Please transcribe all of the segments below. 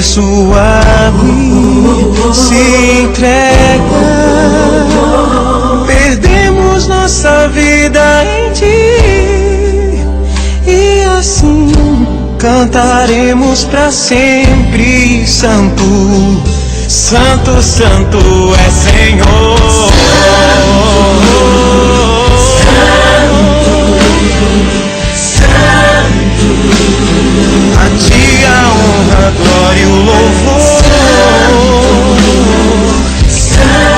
suave se entrega. Perdemos nossa vida em ti, e assim cantaremos pra sempre. Santo, Santo, Santo é Senhor. A ti a honra, a glória e o louvor. Santo,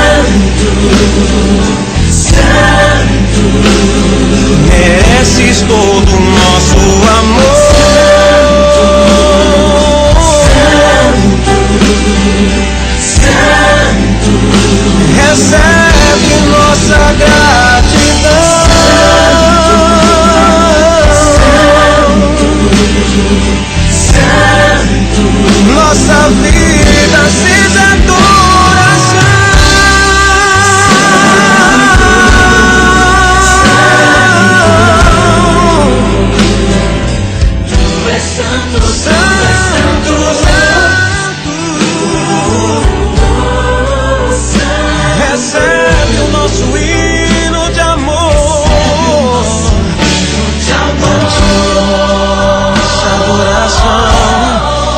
Santo, mereces todo o nosso amor. Santo, Santo, recebe nossa gratidão. Nossa vida seja adoração. Tu és santo, santo, santo. Recebe o nosso hino de amor, nossa adoração.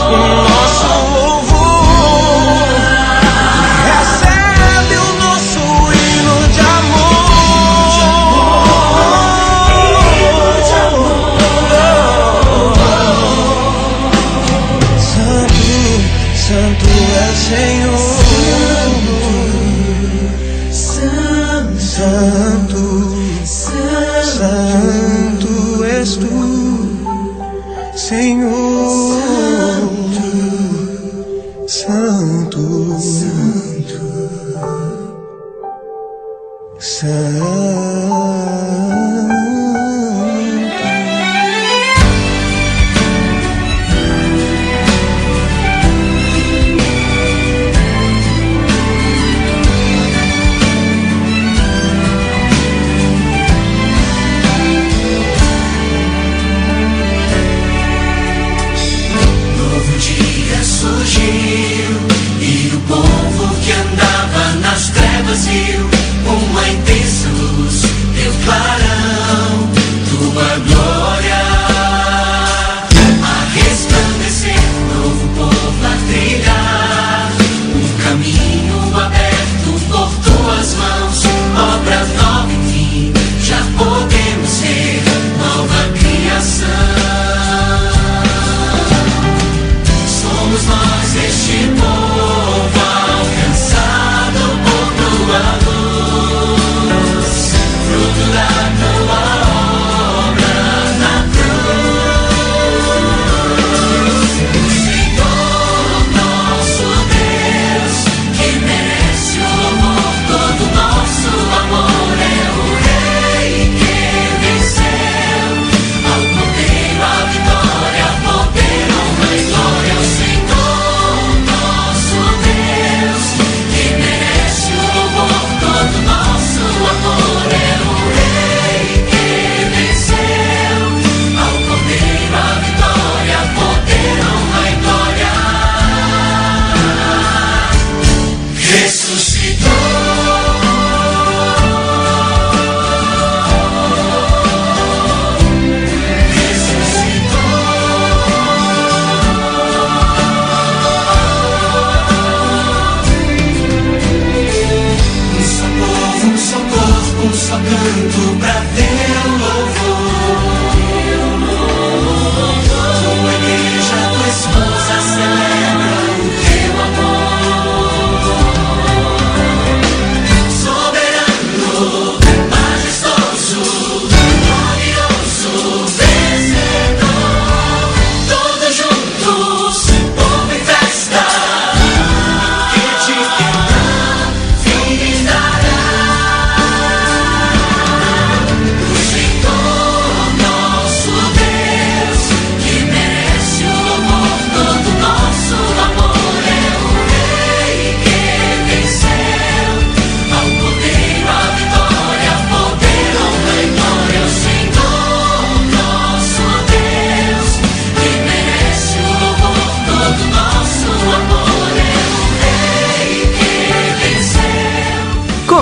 Nosso louvor, recebe o nosso hino de amor. Santo, Santo é o Senhor. Santo, Santo és tu, Senhor. Santo, Santo, Santo. Novo dia surgiu e o povo que andava nas trevas viu uma intensa luz.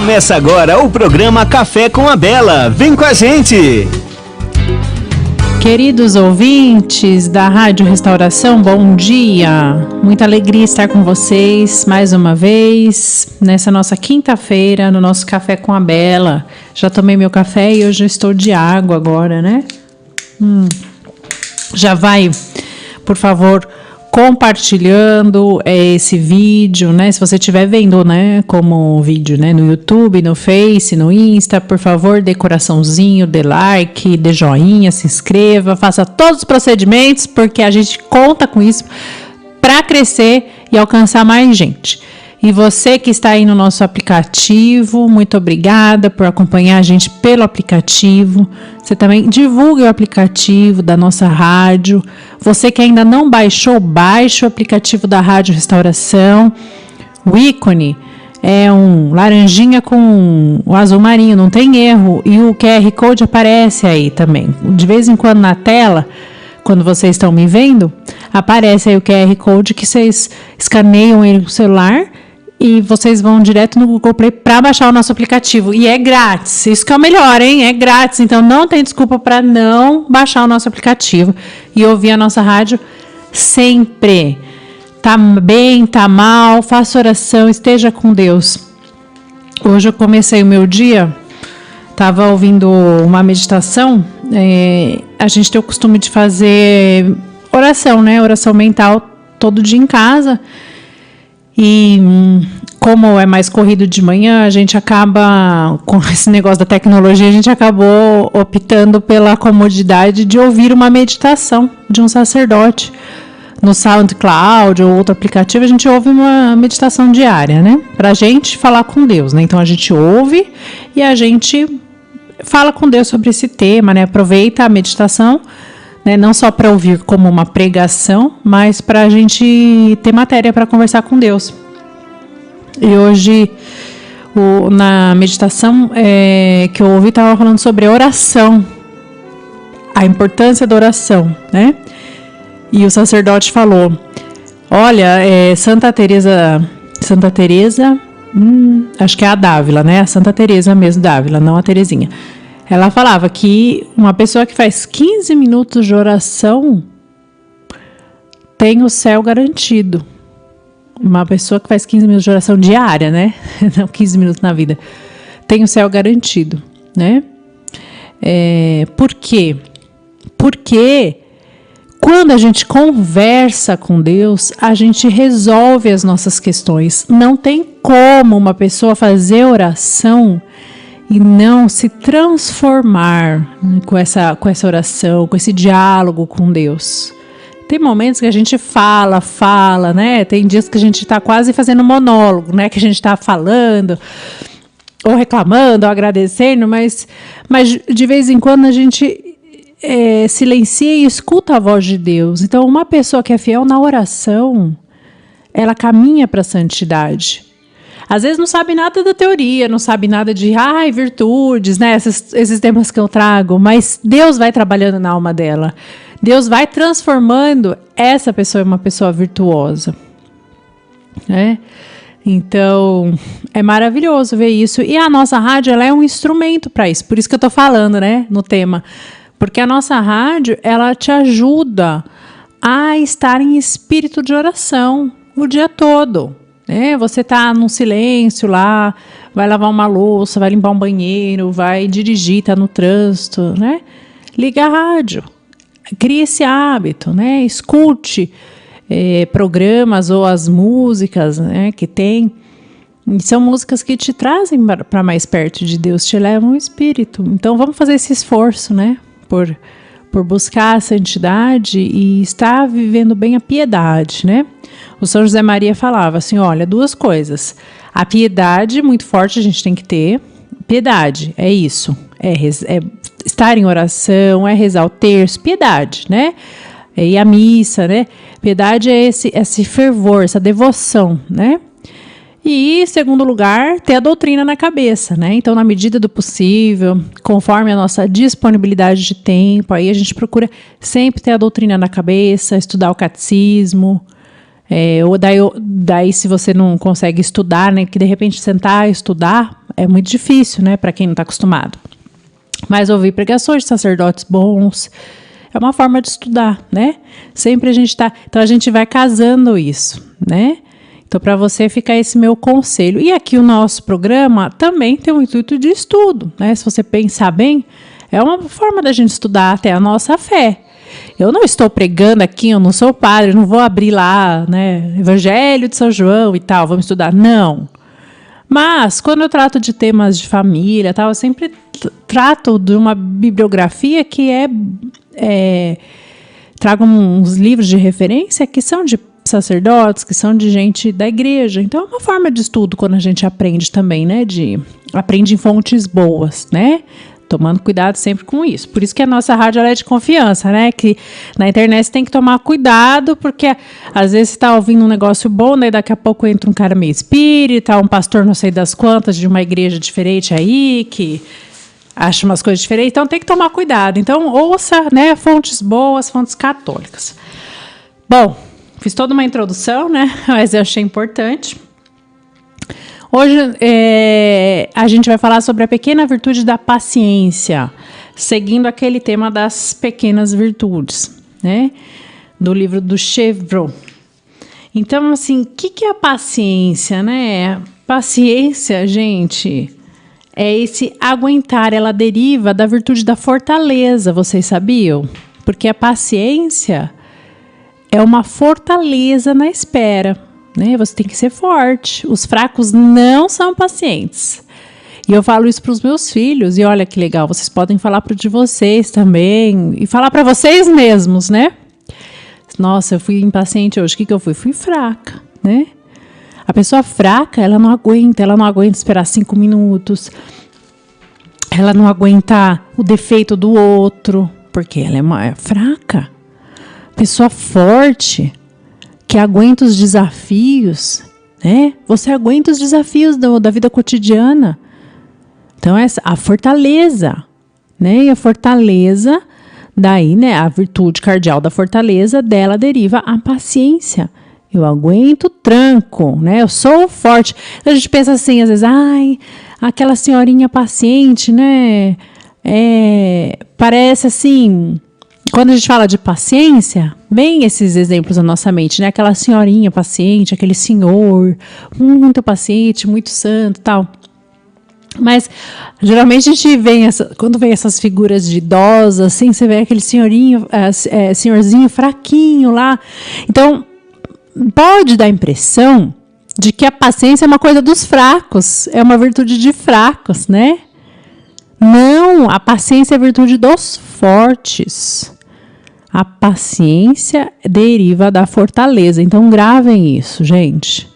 Começa agora o programa Café com a Bela. Vem com a gente! Queridos ouvintes da Rádio Restauração, bom dia! Muita alegria estar com vocês mais uma vez nessa nossa quinta-feira no nosso Café com a Bela. Já tomei meu café e hoje eu estou de água agora, né? Já vai, por favor, compartilhando esse vídeo, né? Se você estiver vendo, né, como vídeo, né, no YouTube, no Face, no Insta, por favor, dê coraçãozinho, dê like, dê joinha, se inscreva, faça todos os procedimentos, porque a gente conta com isso para crescer e alcançar mais gente. E você que está aí no nosso aplicativo, muito obrigada por acompanhar a gente pelo aplicativo. Você também divulgue o aplicativo da nossa rádio. Você que ainda não baixou, baixe o aplicativo da Rádio Restauração. O ícone é um laranjinha com o azul marinho, não tem erro. E o QR Code aparece aí também. De vez em quando na tela, quando vocês estão me vendo, aparece aí o QR Code que vocês escaneiam ele no celular e vocês vão direto no Google Play para baixar o nosso aplicativo. E é grátis. Isso que é o melhor, hein? É grátis. Então não tem desculpa para não baixar o nosso aplicativo e ouvir a nossa rádio sempre. Tá bem, tá mal, faça oração, esteja com Deus. Hoje eu comecei o meu dia, estava ouvindo uma meditação. A gente tem o costume de fazer oração, né? Oração mental todo dia em casa. E como é mais corrido de manhã, a gente acaba, com esse negócio da tecnologia, a gente acabou optando pela comodidade de ouvir uma meditação de um sacerdote. No SoundCloud ou outro aplicativo, a gente ouve uma meditação diária, né? Pra gente falar com Deus, né? Então a gente ouve e a gente fala com Deus sobre esse tema, né? Aproveita a meditação, né, não só para ouvir como uma pregação, mas para a gente ter matéria para conversar com Deus. E hoje, na meditação que eu ouvi, estava falando sobre a oração, a importância da oração, né? E o sacerdote falou, olha, Santa Teresa, acho que é a Dávila, né? A Santa Teresa mesmo, Dávila, não a Terezinha. Ela falava que uma pessoa que faz 15 minutos de oração tem o céu garantido. Uma pessoa que faz 15 minutos de oração diária, né? Não 15 minutos na vida. Tem o céu garantido, né? Por quê? Porque quando a gente conversa com Deus, a gente resolve as nossas questões. Não tem como uma pessoa fazer oração e não se transformar com essa oração, com esse diálogo com Deus. Tem momentos que a gente fala, né? Tem dias que a gente está quase fazendo monólogo, né? Que a gente está falando, ou reclamando, ou agradecendo, mas de vez em quando a gente silencia e escuta a voz de Deus. Então, uma pessoa que é fiel na oração, ela caminha para a santidade. Às vezes não sabe nada da teoria, não sabe nada de virtudes, né? Esses temas que eu trago, mas Deus vai trabalhando na alma dela. Deus vai transformando essa pessoa em uma pessoa virtuosa, né? Então, é maravilhoso ver isso. E a nossa rádio, ela é um instrumento para isso. Por isso que eu estou falando, né, no tema. Porque a nossa rádio, ela te ajuda a estar em espírito de oração o dia todo. Você tá num silêncio lá, vai lavar uma louça, vai limpar um banheiro, vai dirigir, tá no trânsito, né? Liga a rádio, crie esse hábito, né? Escute programas ou as músicas, né, que tem. E são músicas que te trazem para mais perto de Deus, te levam ao espírito. Então vamos fazer esse esforço, né? Por buscar a santidade e estar vivendo bem a piedade, né? O São José Maria falava assim, olha, duas coisas. A piedade, muito forte, a gente tem que ter. Piedade, é isso. É estar em oração, é rezar o terço. Piedade, né? E a missa, né? Piedade é esse fervor, essa devoção, né? E, em segundo lugar, ter a doutrina na cabeça, né? Então, na medida do possível, conforme a nossa disponibilidade de tempo, aí a gente procura sempre ter a doutrina na cabeça, estudar o catecismo. Ou daí, se você não consegue estudar, né? Que de repente sentar e estudar é muito difícil, né, para quem não está acostumado. Mas ouvir pregações de sacerdotes bons é uma forma de estudar, né? Sempre a gente tá... Então, a gente vai casando isso, né? Então, para você ficar esse meu conselho. E aqui o nosso programa também tem um intuito de estudo, né? Se você pensar bem, é uma forma da gente estudar até a nossa fé. Eu não estou pregando aqui, eu não sou padre, eu não vou abrir lá, né? Evangelho de São João e tal, vamos estudar. Não. Mas, quando eu trato de temas de família, tal, eu sempre trato de uma bibliografia que trago uns livros de referência que são de sacerdotes, que são de gente da igreja. Então, é uma forma de estudo quando a gente aprende também, né? Aprende em fontes boas, né? Tomando cuidado sempre com isso. Por isso que a nossa rádio é de confiança, né? Que na internet você tem que tomar cuidado, porque às vezes você está ouvindo um negócio bom, daí daqui a pouco entra um cara meio espírita, um pastor não sei das quantas, de uma igreja diferente aí, que acha umas coisas diferentes. Então tem que tomar cuidado. Então ouça, né? Fontes boas, fontes católicas. Bom, fiz toda uma introdução, né? Mas eu achei importante. Hoje a gente vai falar sobre a pequena virtude da paciência, seguindo aquele tema das pequenas virtudes, né? Do livro do Chevreul. Então, assim, o que é a paciência, né? Paciência, gente, é esse aguentar, ela deriva da virtude da fortaleza, vocês sabiam? Porque a paciência é uma fortaleza na espera. Né? Você tem que ser forte. Os fracos não são pacientes. E eu falo isso para os meus filhos. E olha que legal, vocês podem falar para o de vocês também. E falar para vocês mesmos, né? Nossa, eu fui impaciente hoje. O que eu fui? Fui fraca, né? A pessoa fraca, ela não aguenta esperar 5 minutos. Ela não aguenta o defeito do outro. Porque ela é fraca. Pessoa forte, que aguenta os desafios, né? Você aguenta os desafios da vida cotidiana. Então, a fortaleza, né? E a fortaleza, daí, né? A virtude cardial da fortaleza, dela deriva a paciência. Eu aguento o tranco, né? Eu sou forte. A gente pensa assim, às vezes, ai, aquela senhorinha paciente, né? Parece assim... Quando a gente fala de paciência, vem esses exemplos na nossa mente, né? Aquela senhorinha paciente, aquele senhor muito paciente, muito santo e tal. Mas, geralmente, a gente vê, quando vem essas figuras de idosas, assim, você vê aquele senhorzinho fraquinho lá. Então, pode dar a impressão de que a paciência é uma coisa dos fracos, é uma virtude de fracos, né? Não, a paciência é a virtude dos fortes. A paciência deriva da fortaleza. Então, gravem isso, gente.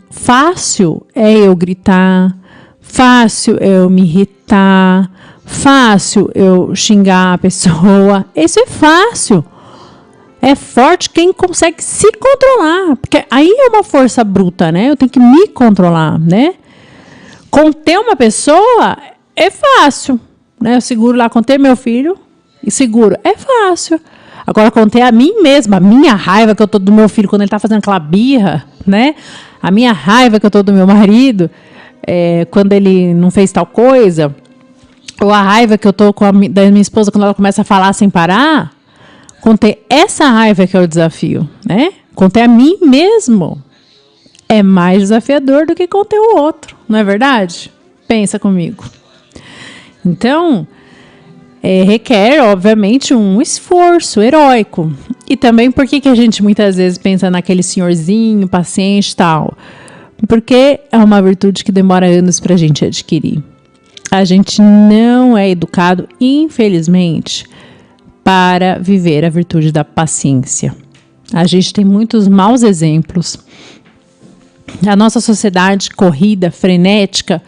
Fácil é eu gritar, fácil é eu me irritar, fácil eu xingar a pessoa. Isso é fácil. É forte quem consegue se controlar. Porque aí é uma força bruta, né? Eu tenho que me controlar, né? Conter uma pessoa é fácil, né? Eu seguro lá, contei meu filho e seguro. É fácil. Agora, contei a mim mesma, a minha raiva que eu tô do meu filho quando ele tá fazendo aquela birra, né? A minha raiva que eu tô do meu marido quando ele não fez tal coisa. Ou a raiva que eu tô da minha esposa quando ela começa a falar sem parar. Contei essa raiva que é o desafio, né? Contei a mim mesmo. É mais desafiador do que conter o outro, não é verdade? Pensa comigo. Então, requer, obviamente, um esforço heróico. E também por que a gente muitas vezes pensa naquele senhorzinho, paciente e tal? Porque é uma virtude que demora anos para a gente adquirir. A gente não é educado, infelizmente, para viver a virtude da paciência. A gente tem muitos maus exemplos. A nossa sociedade corrida, frenética,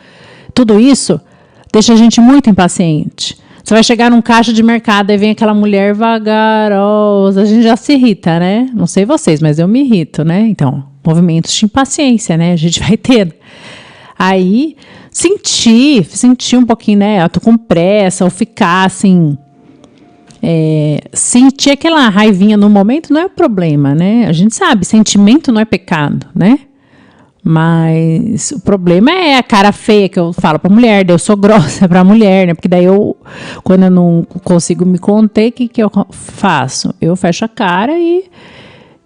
tudo isso deixa a gente muito impaciente. Você vai chegar num caixa de mercado e vem aquela mulher vagarosa. A gente já se irrita, né? Não sei vocês, mas eu me irrito, né? Então, movimentos de impaciência, né? A gente vai tendo. Aí, sentir um pouquinho, né? Eu tô com pressa, ou ficar assim... sentir aquela raivinha no momento não é problema, né? A gente sabe, sentimento não é pecado, né? Mas o problema é a cara feia que eu falo pra mulher, daí eu sou grossa pra mulher, né? Porque daí quando eu não consigo me conter, o que eu faço? Eu fecho a cara e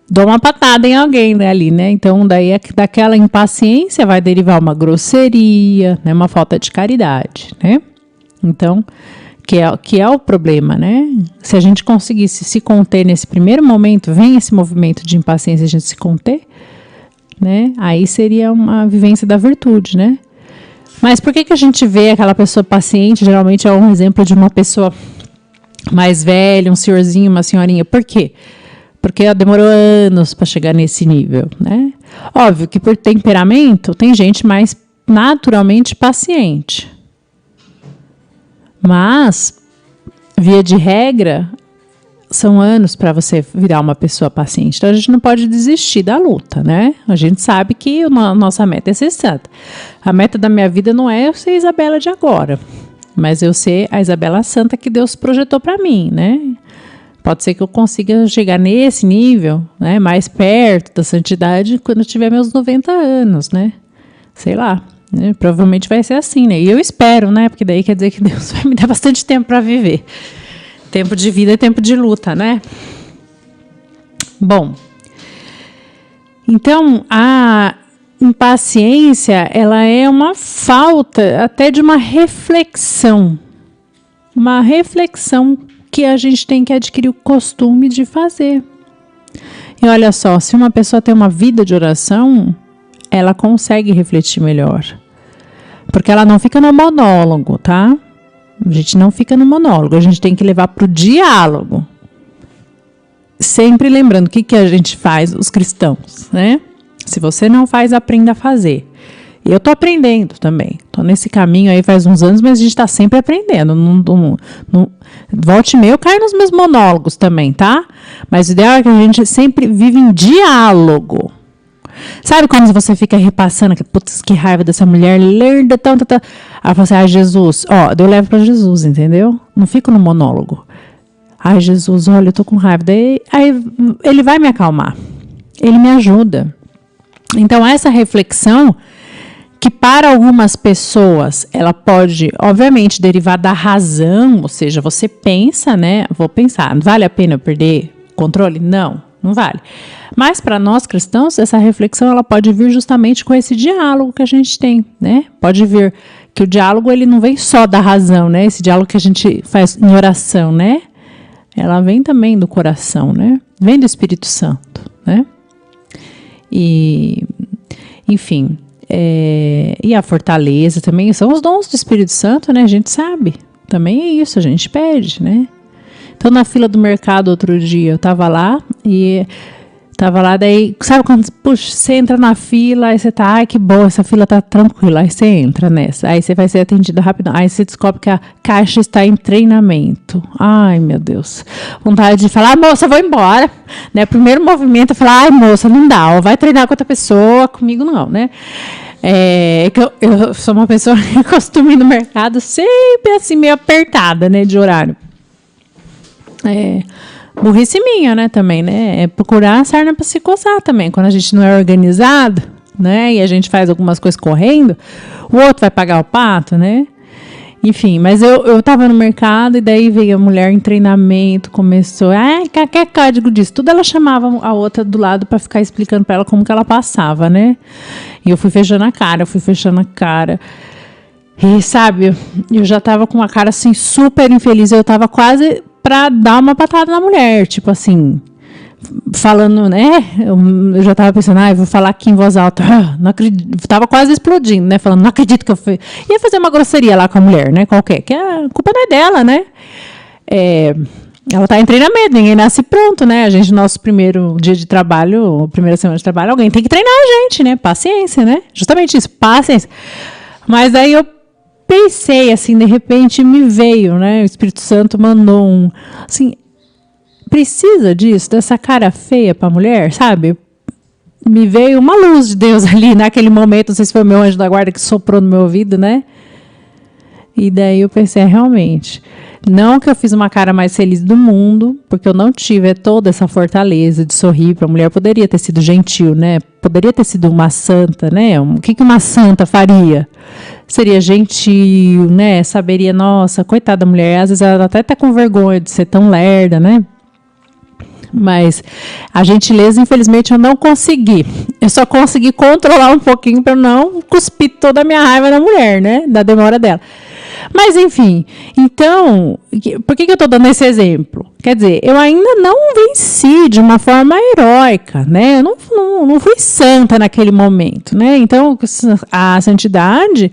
dou uma patada em alguém, né, ali, né? Então, daí daquela impaciência vai derivar uma grosseria, né? Uma falta de caridade, né? Então, que é o problema, né? Se a gente conseguisse se conter nesse primeiro momento, vem esse movimento de impaciência, a gente se conter, né? Aí seria uma vivência da virtude, né? Mas por que a gente vê aquela pessoa paciente? Geralmente é um exemplo de uma pessoa mais velha, um senhorzinho, uma senhorinha. Por quê? Porque ela demorou anos para chegar nesse nível, né? Óbvio que por temperamento tem gente mais naturalmente paciente. Mas, via de regra, são anos para você virar uma pessoa paciente. Então, a gente não pode desistir da luta, né? A gente sabe que a nossa meta é ser santa. A meta da minha vida não é eu ser Isabela de agora, mas eu ser a Isabela santa que Deus projetou para mim, né? Pode ser que eu consiga chegar nesse nível, né? Mais perto da santidade quando eu tiver meus 90 anos, né? Sei lá. Né? Provavelmente vai ser assim, né? E eu espero, né? Porque daí quer dizer que Deus vai me dar bastante tempo para viver. Tempo de vida é tempo de luta, né? Bom, então a impaciência, ela é uma falta até de uma reflexão que a gente tem que adquirir o costume de fazer. E olha só, se uma pessoa tem uma vida de oração, ela consegue refletir melhor, porque ela não fica no monólogo, tá? A gente não fica no monólogo, a gente tem que levar para o diálogo. Sempre lembrando o que a gente faz, os cristãos, né? Se você não faz, aprenda a fazer. Eu tô aprendendo também. Tô nesse caminho aí faz uns anos, mas a gente tá sempre aprendendo. Volte e meia, eu caio nos meus monólogos também, tá? Mas o ideal é que a gente sempre vive em diálogo. Sabe quando você fica repassando, putz, que raiva dessa mulher lerda, Aí eu falo assim, Jesus, eu levo pra Jesus, entendeu? Não fico no monólogo. Jesus, olha, eu tô com raiva. Daí, aí ele vai me acalmar. Ele me ajuda. Então, essa reflexão, que para algumas pessoas, ela pode, obviamente, derivar da razão, ou seja, você pensa, né? Vou pensar, vale a pena eu perder o controle? Não vale. Mas para nós cristãos, essa reflexão ela pode vir justamente com esse diálogo que a gente tem, né? Pode vir que o diálogo ele não vem só da razão, né? Esse diálogo que a gente faz em oração, né? Ela vem também do coração, né? Vem do Espírito Santo, né? E, enfim, e a fortaleza também são os dons do Espírito Santo, né? A gente sabe. Também é isso, a gente pede, né? Então, na fila do mercado, outro dia, eu tava lá, daí, sabe quando, puxa, você entra na fila, aí você tá, ai, que boa, essa fila tá tranquila, aí você entra nessa, aí você vai ser atendido rápido, aí você descobre que a caixa está em treinamento. Ai, meu Deus. Vontade de falar, moça, vou embora, né? Primeiro movimento é falar, ai, moça, não dá, vai treinar com outra pessoa, comigo não, né? Que eu sou uma pessoa que costumo ir no mercado sempre assim, meio apertada, né, de horário. Burrice minha, né, também, né, é procurar a sarna para se coçar também, quando a gente não é organizado, né, e a gente faz algumas coisas correndo, o outro vai pagar o pato, né, enfim, mas eu tava no mercado e daí veio a mulher em treinamento, começou, que código disso, tudo ela chamava a outra do lado para ficar explicando para ela como que ela passava, né, e eu fui fechando a cara, e sabe, eu já tava com uma cara assim super infeliz, eu tava quase pra dar uma patada na mulher, tipo assim, falando, né, eu já tava pensando, eu vou falar aqui em voz alta, não acredito, tava quase explodindo, né, falando, não acredito que eu fui, ia fazer uma grosseria lá com a mulher, né, qualquer, que a culpa não é dela, né, ela tá em treinamento, ninguém nasce pronto, né, a gente, nosso primeiro dia de trabalho, primeira semana de trabalho, alguém tem que treinar a gente, né, paciência, né, justamente isso, paciência, mas aí eu pensei, assim, de repente me veio, né? O Espírito Santo mandou assim, precisa disso, dessa cara feia pra mulher, sabe? Me veio uma luz de Deus ali naquele momento, não sei se foi o meu anjo da guarda que soprou no meu ouvido, né? E daí eu pensei, realmente, não que eu fiz uma cara mais feliz do mundo, porque eu não tive toda essa fortaleza de sorrir para a mulher. Poderia ter sido gentil, né? Poderia ter sido uma santa, né? O que uma santa faria? Seria gentil, né? Saberia, nossa, coitada da mulher, às vezes ela até tá com vergonha de ser tão lerda, né? Mas a gentileza, infelizmente, eu não consegui. Eu só consegui controlar um pouquinho para não cuspir toda a minha raiva na mulher, né? Da demora dela. Mas, enfim, então, por que eu estou dando esse exemplo? Quer dizer, eu ainda não venci de uma forma heróica, né? Eu não fui santa naquele momento, né? Então, a santidade,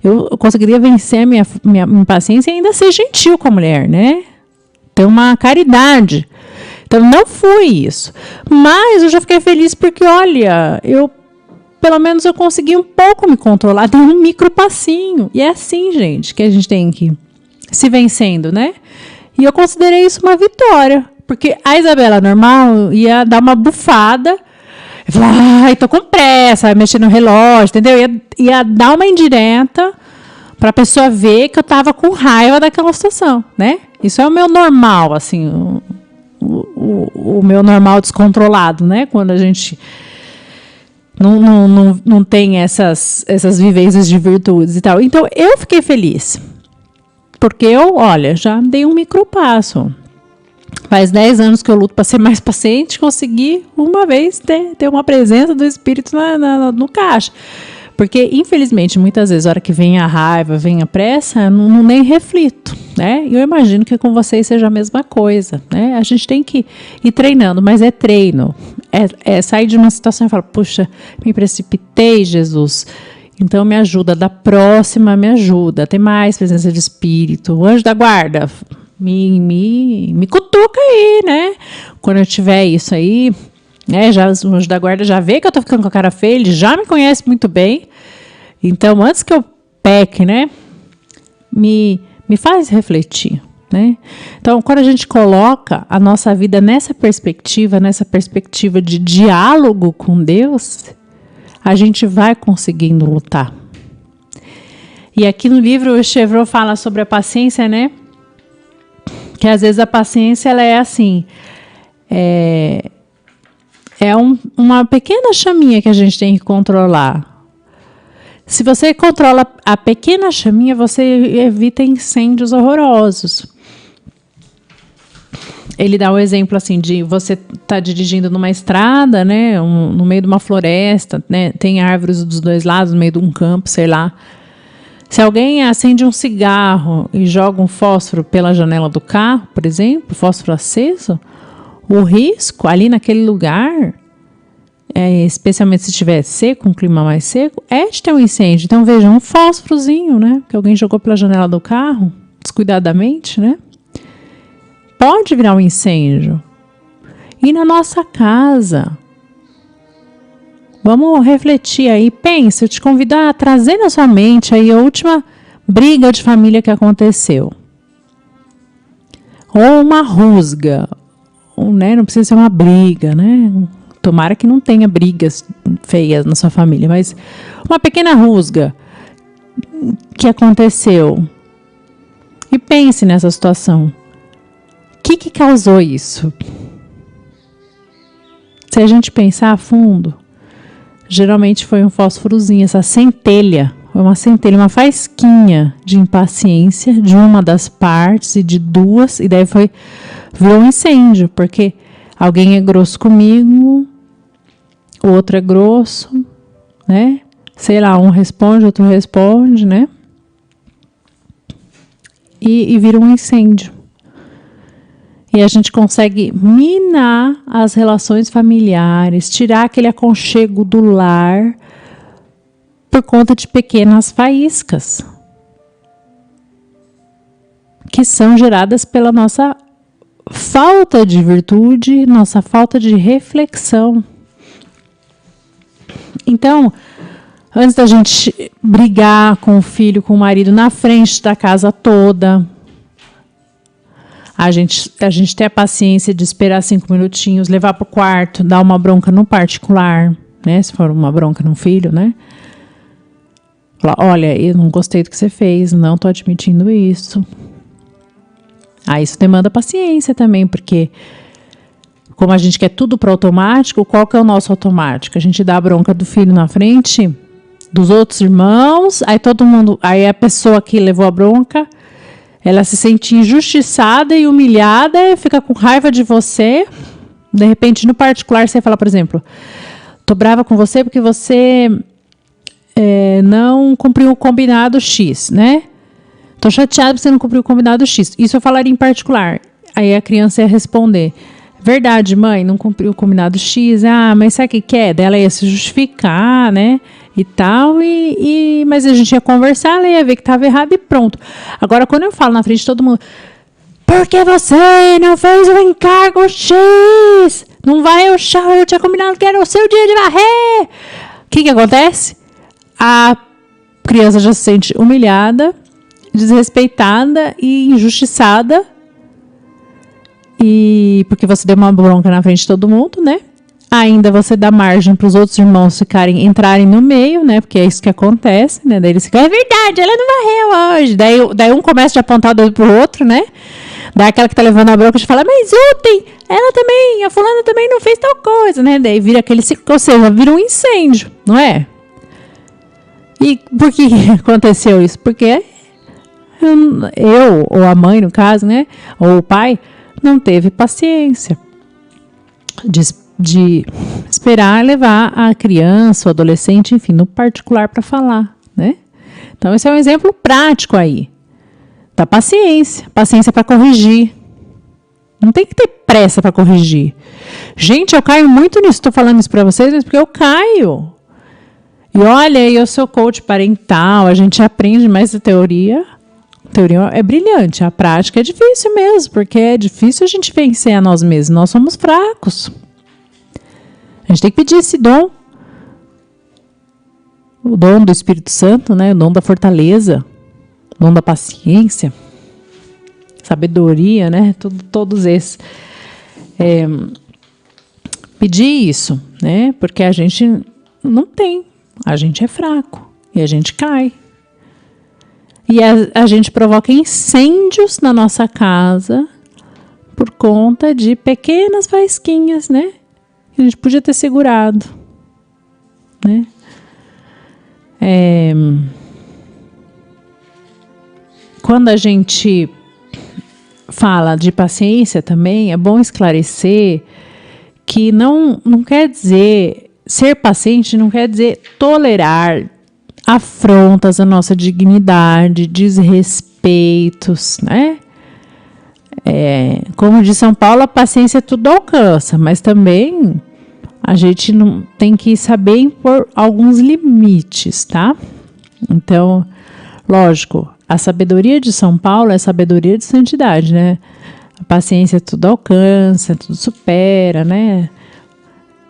eu conseguiria vencer a minha impaciência e ainda ser gentil com a mulher, né? Ter uma caridade. Então, não foi isso. Mas eu já fiquei feliz porque, olha, pelo menos eu consegui um pouco me controlar, dei um micro passinho. E é assim, gente, que a gente tem que se vencendo, né? E eu considerei isso uma vitória. Porque a Isabela normal ia dar uma bufada. Eu falei, ai, tô com pressa, mexer no relógio, entendeu? Ia dar uma indireta pra pessoa ver que eu tava com raiva daquela situação, né? Isso é o meu normal, assim, o meu normal descontrolado, né? Quando a gente não tem essas vivências de virtudes e tal. Então, eu fiquei feliz. Porque olha, já dei um micropasso. Faz 10 anos que eu luto para ser mais paciente, consegui uma vez ter uma presença do espírito no caixa. Porque, infelizmente, muitas vezes, a hora que vem a raiva, vem a pressa, eu não nem reflito, né? E eu imagino que com vocês seja a mesma coisa, né? A gente tem que ir treinando, mas é treino. É sair de uma situação e falar, puxa, me precipitei, Jesus. Então, me ajuda. Da próxima, me ajuda. Tem mais presença de espírito. O anjo da guarda, me cutuca aí, né? Quando eu tiver isso aí... né, o anjo da guarda já vê que eu tô ficando com a cara feia, ele já me conhece muito bem. Então, antes que eu peque, né, me faz refletir, né? Então, quando a gente coloca a nossa vida nessa perspectiva de diálogo com Deus, a gente vai conseguindo lutar. E aqui no livro o Chevreul fala sobre a paciência, né? Que às vezes a paciência ela é assim, uma pequena chaminha que a gente tem que controlar. Se você controla a pequena chaminha, você evita incêndios horrorosos. Ele dá o exemplo assim de você tá dirigindo numa estrada, né, no meio de uma floresta, né, tem árvores dos dois lados, no meio de um campo, sei lá. Se alguém acende um cigarro e joga um fósforo pela janela do carro, por exemplo, fósforo aceso, o risco ali naquele lugar, especialmente se estiver seco, um clima mais seco, é de ter um incêndio. Então, veja, um fósforozinho, né, que alguém jogou pela janela do carro, descuidadamente, né, pode virar um incêndio. E na nossa casa, vamos refletir aí, pensa, eu te convido a trazer na sua mente aí a última briga de família que aconteceu. Ou uma rusga, né? Não precisa ser uma briga, né? Tomara que não tenha brigas feias na sua família, mas uma pequena rusga que aconteceu. E pense nessa situação. O que causou isso? Se a gente pensar a fundo, geralmente foi um fósforozinho, essa centelha, uma faísquinha de impaciência de uma das partes e de duas, e daí virou um incêndio, porque alguém é grosso comigo, o outro é grosso, né? Sei lá, um responde, outro responde, né? E vira um incêndio. E a gente consegue minar as relações familiares, tirar aquele aconchego do lar por conta de pequenas faíscas que são geradas pela nossa falta de virtude, nossa falta de reflexão. Então, antes da gente brigar com o filho, com o marido na frente da casa toda, a gente ter a paciência de esperar 5 minutinhos, levar para o quarto, dar uma bronca no particular, né? Se for uma bronca num filho, né? Falar, olha, eu não gostei do que você fez, não tô admitindo isso. Isso demanda paciência também, porque como a gente quer tudo para automático, qual que é o nosso automático? A gente dá a bronca do filho na frente dos outros irmãos, aí a pessoa que levou a bronca, ela se sente injustiçada e humilhada, fica com raiva de você. De repente, no particular, você fala, por exemplo, tô brava com você porque você não cumpriu o combinado X, né? Tô chateada porque você não cumpriu o combinado X. Isso eu falaria em particular. Aí a criança ia responder, verdade, mãe, não cumpriu o combinado X. Mas sabe o que é? Daí ela ia se justificar, né? E tal, mas a gente ia conversar, ela ia ver que estava errado e pronto. Agora, quando eu falo na frente de todo mundo, porque você não fez o encargo X? Não vai ao chão, eu tinha combinado que era o seu dia de varrer. O que acontece? A criança já se sente humilhada, desrespeitada e injustiçada. E porque você deu uma bronca na frente de todo mundo, né? Ainda você dá margem para os outros irmãos entrarem no meio, né? Porque é isso que acontece, né? Daí eles ficam, é verdade, ela não varreu hoje. Daí um começa a apontar o dedo pro outro, né? Daí aquela que tá levando a bronca a fala, mas ontem, ela também, a fulana também não fez tal coisa, né? Daí vira aquele ciclo, ou seja, vira um incêndio, não é? E por que aconteceu isso? Porque eu, ou a mãe no caso, né? Ou o pai, não teve paciência de esperar levar a criança, o adolescente, enfim, no particular para falar, né? Então, esse é um exemplo prático aí da paciência. Paciência para corrigir. Não tem que ter pressa para corrigir. Gente, eu caio muito nisso. Estou falando isso para vocês, mas porque eu caio. E olha, eu sou coach parental, a gente aprende mais a teoria. A teoria é brilhante, a prática é difícil mesmo, porque é difícil a gente vencer a nós mesmos. Nós somos fracos. A gente tem que pedir esse dom. O dom do Espírito Santo, né? O dom da fortaleza, o dom da paciência, sabedoria, né? Todos esses. Pedir isso, né? Porque a gente não tem. A gente é fraco. E a gente cai. E a gente provoca incêndios na nossa casa por conta de pequenas faísquinhas, né? A gente podia ter segurado, né? Quando a gente fala de paciência também, é bom esclarecer que não quer dizer, ser paciente não quer dizer tolerar afrontas à nossa dignidade, desrespeitos, né? Como diz São Paulo, a paciência tudo alcança, mas também a gente não tem que saber impor alguns limites, tá? Então, lógico, a sabedoria de São Paulo é sabedoria de santidade, né? A paciência tudo alcança, tudo supera, né?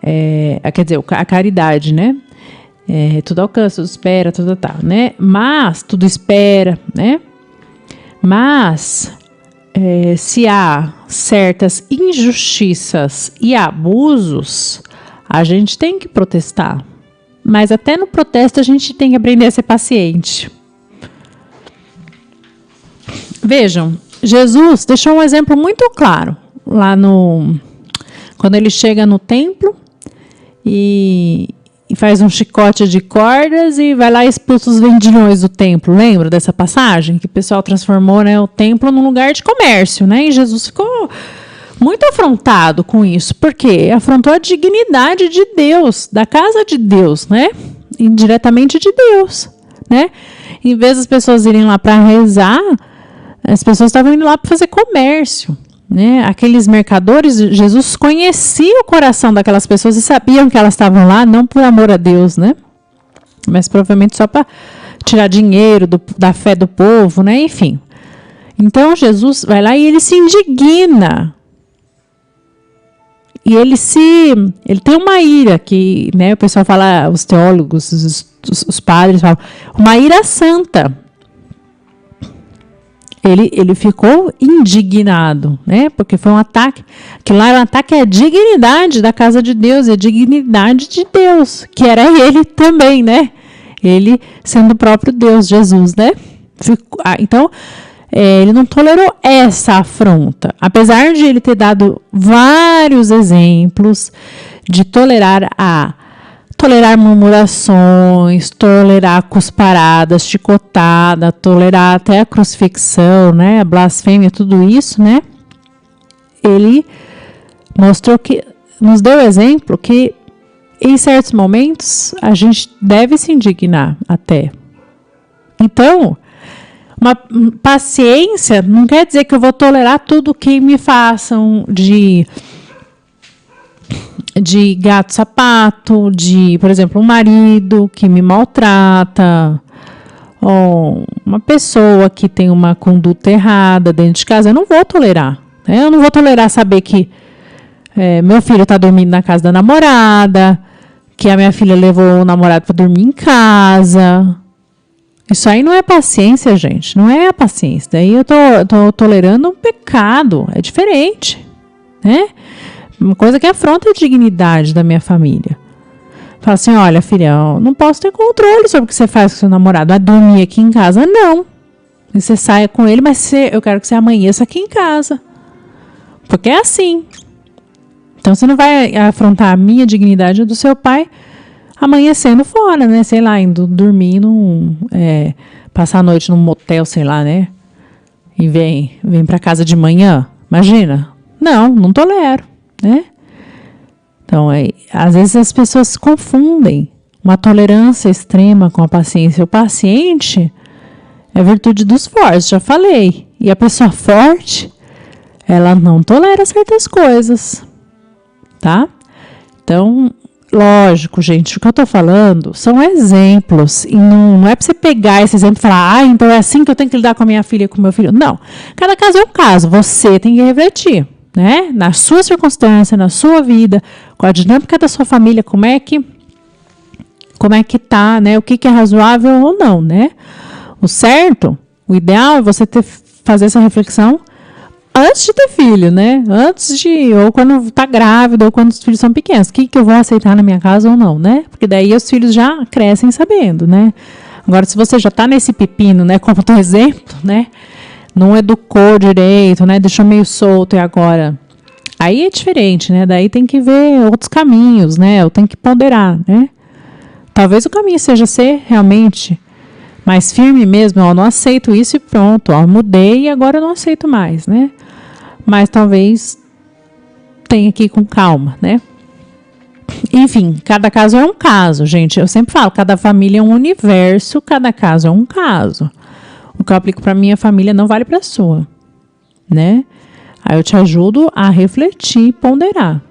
Quer dizer, a caridade, né? Tudo alcança, tudo espera, tudo tal, né? Mas, tudo espera, né? Mas, se há certas injustiças e abusos, a gente tem que protestar. Mas até no protesto a gente tem que aprender a ser paciente. Vejam, Jesus deixou um exemplo muito claro lá quando ele chega no templo e faz um chicote de cordas e vai lá e expulsa os vendilhões do templo. Lembra dessa passagem? Que o pessoal transformou, né, o templo num lugar de comércio, né? E Jesus ficou muito afrontado com isso. Por quê? Afrontou a dignidade de Deus, da casa de Deus, né? Indiretamente de Deus, né? Em vez das pessoas irem lá para rezar, as pessoas estavam indo lá para fazer comércio, né? Aqueles mercadores, Jesus conhecia o coração daquelas pessoas e sabiam que elas estavam lá não por amor a Deus, né? Mas provavelmente só para tirar dinheiro da fé do povo, né? Enfim. Então Jesus vai lá e ele se indigna. E ele tem uma ira que, né? O pessoal fala, os teólogos, os padres falam, uma ira santa. Ele ficou indignado, né? Porque foi um ataque. Que lá era um ataque à dignidade da casa de Deus, e a dignidade de Deus, que era ele também, né? Ele sendo o próprio Deus, Jesus, né? Então, ele não tolerou essa afronta. Apesar de ele ter dado vários exemplos de tolerar murmurações, tolerar cusparadas, chicotada, tolerar até a crucifixão, né? A blasfêmia, tudo isso, né? Ele mostrou que, nos deu exemplo que em certos momentos a gente deve se indignar até. Então, uma paciência não quer dizer que eu vou tolerar tudo que me façam de gato-sapato, por exemplo, um marido que me maltrata, ou uma pessoa que tem uma conduta errada dentro de casa. Eu não vou tolerar. Né? Eu não vou tolerar saber que meu filho está dormindo na casa da namorada, que a minha filha levou o namorado para dormir em casa. Isso aí não é paciência, gente. Não é a paciência. Daí eu tô tolerando um pecado. É diferente, né? Uma coisa que afronta a dignidade da minha família. Fala assim, olha, filha, eu não posso ter controle sobre o que você faz com seu namorado. Vai dormir aqui em casa? Não. E você saia com ele, mas eu quero que você amanheça aqui em casa. Porque é assim. Então, você não vai afrontar a minha dignidade do seu pai amanhecendo fora, né? Sei lá, indo dormir, passar a noite num motel, sei lá, né? E vem pra casa de manhã. Imagina. Não tolero, né? Então, às vezes as pessoas confundem uma tolerância extrema com a paciência. O paciente é virtude dos fortes, já falei. E a pessoa forte, ela não tolera certas coisas. Tá? Então, lógico, gente, o que eu tô falando são exemplos, e não é pra você pegar esse exemplo e falar, então é assim que eu tenho que lidar com a minha filha e com o meu filho. Não, cada caso é um caso, você tem que refletir, né? Na sua circunstância, na sua vida, com a dinâmica da sua família, como é que tá, né? O que é razoável ou não, né? O certo, o ideal é você fazer essa reflexão antes de ter filho, né? Ou quando tá grávida, ou quando os filhos são pequenos. O que eu vou aceitar na minha casa ou não, né? Porque daí os filhos já crescem sabendo, né? Agora, se você já tá nesse pepino, né? Como teu exemplo, né? Não educou direito, né? Deixou meio solto e agora... Aí é diferente, né? Daí tem que ver outros caminhos, né? Eu tenho que ponderar, né? Talvez o caminho seja ser realmente mais firme mesmo. Ó, não aceito isso e pronto. Ó, mudei e agora eu não aceito mais, né? Mas talvez tenha que ir com calma, né? Enfim, cada caso é um caso, gente. Eu sempre falo, cada família é um universo, cada caso é um caso. O que eu aplico para minha família não vale para a sua, né? Aí eu te ajudo a refletir e ponderar.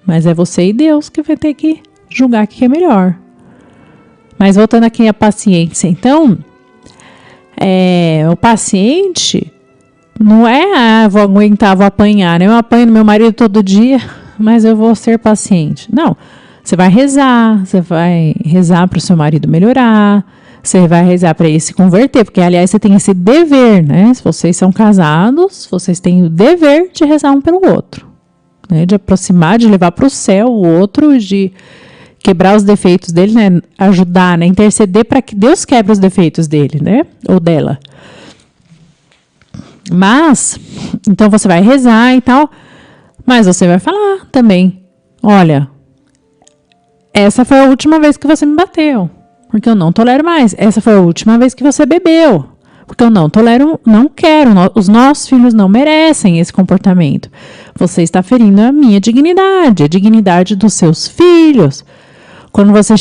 Mas é você e Deus que vai ter que julgar o que é melhor. Mas voltando aqui à paciência. Então, o paciente não é, vou aguentar, vou apanhar. Eu apanho no meu marido todo dia, mas eu vou ser paciente. Não, você vai rezar para o seu marido melhorar, você vai rezar para ele se converter, porque, aliás, você tem esse dever, né? Se vocês são casados, vocês têm o dever de rezar um pelo outro, né? De aproximar, de levar para o céu o outro, de quebrar os defeitos dele, né? Ajudar, né? Interceder para que Deus quebre os defeitos dele, né? Ou dela. Mas, então você vai rezar e tal, mas você vai falar também, olha, essa foi a última vez que você me bateu, porque eu não tolero mais. Essa foi a última vez que você bebeu, porque eu não tolero, não quero, os nossos filhos não merecem esse comportamento. Você está ferindo a minha dignidade, a dignidade dos seus filhos. Quando você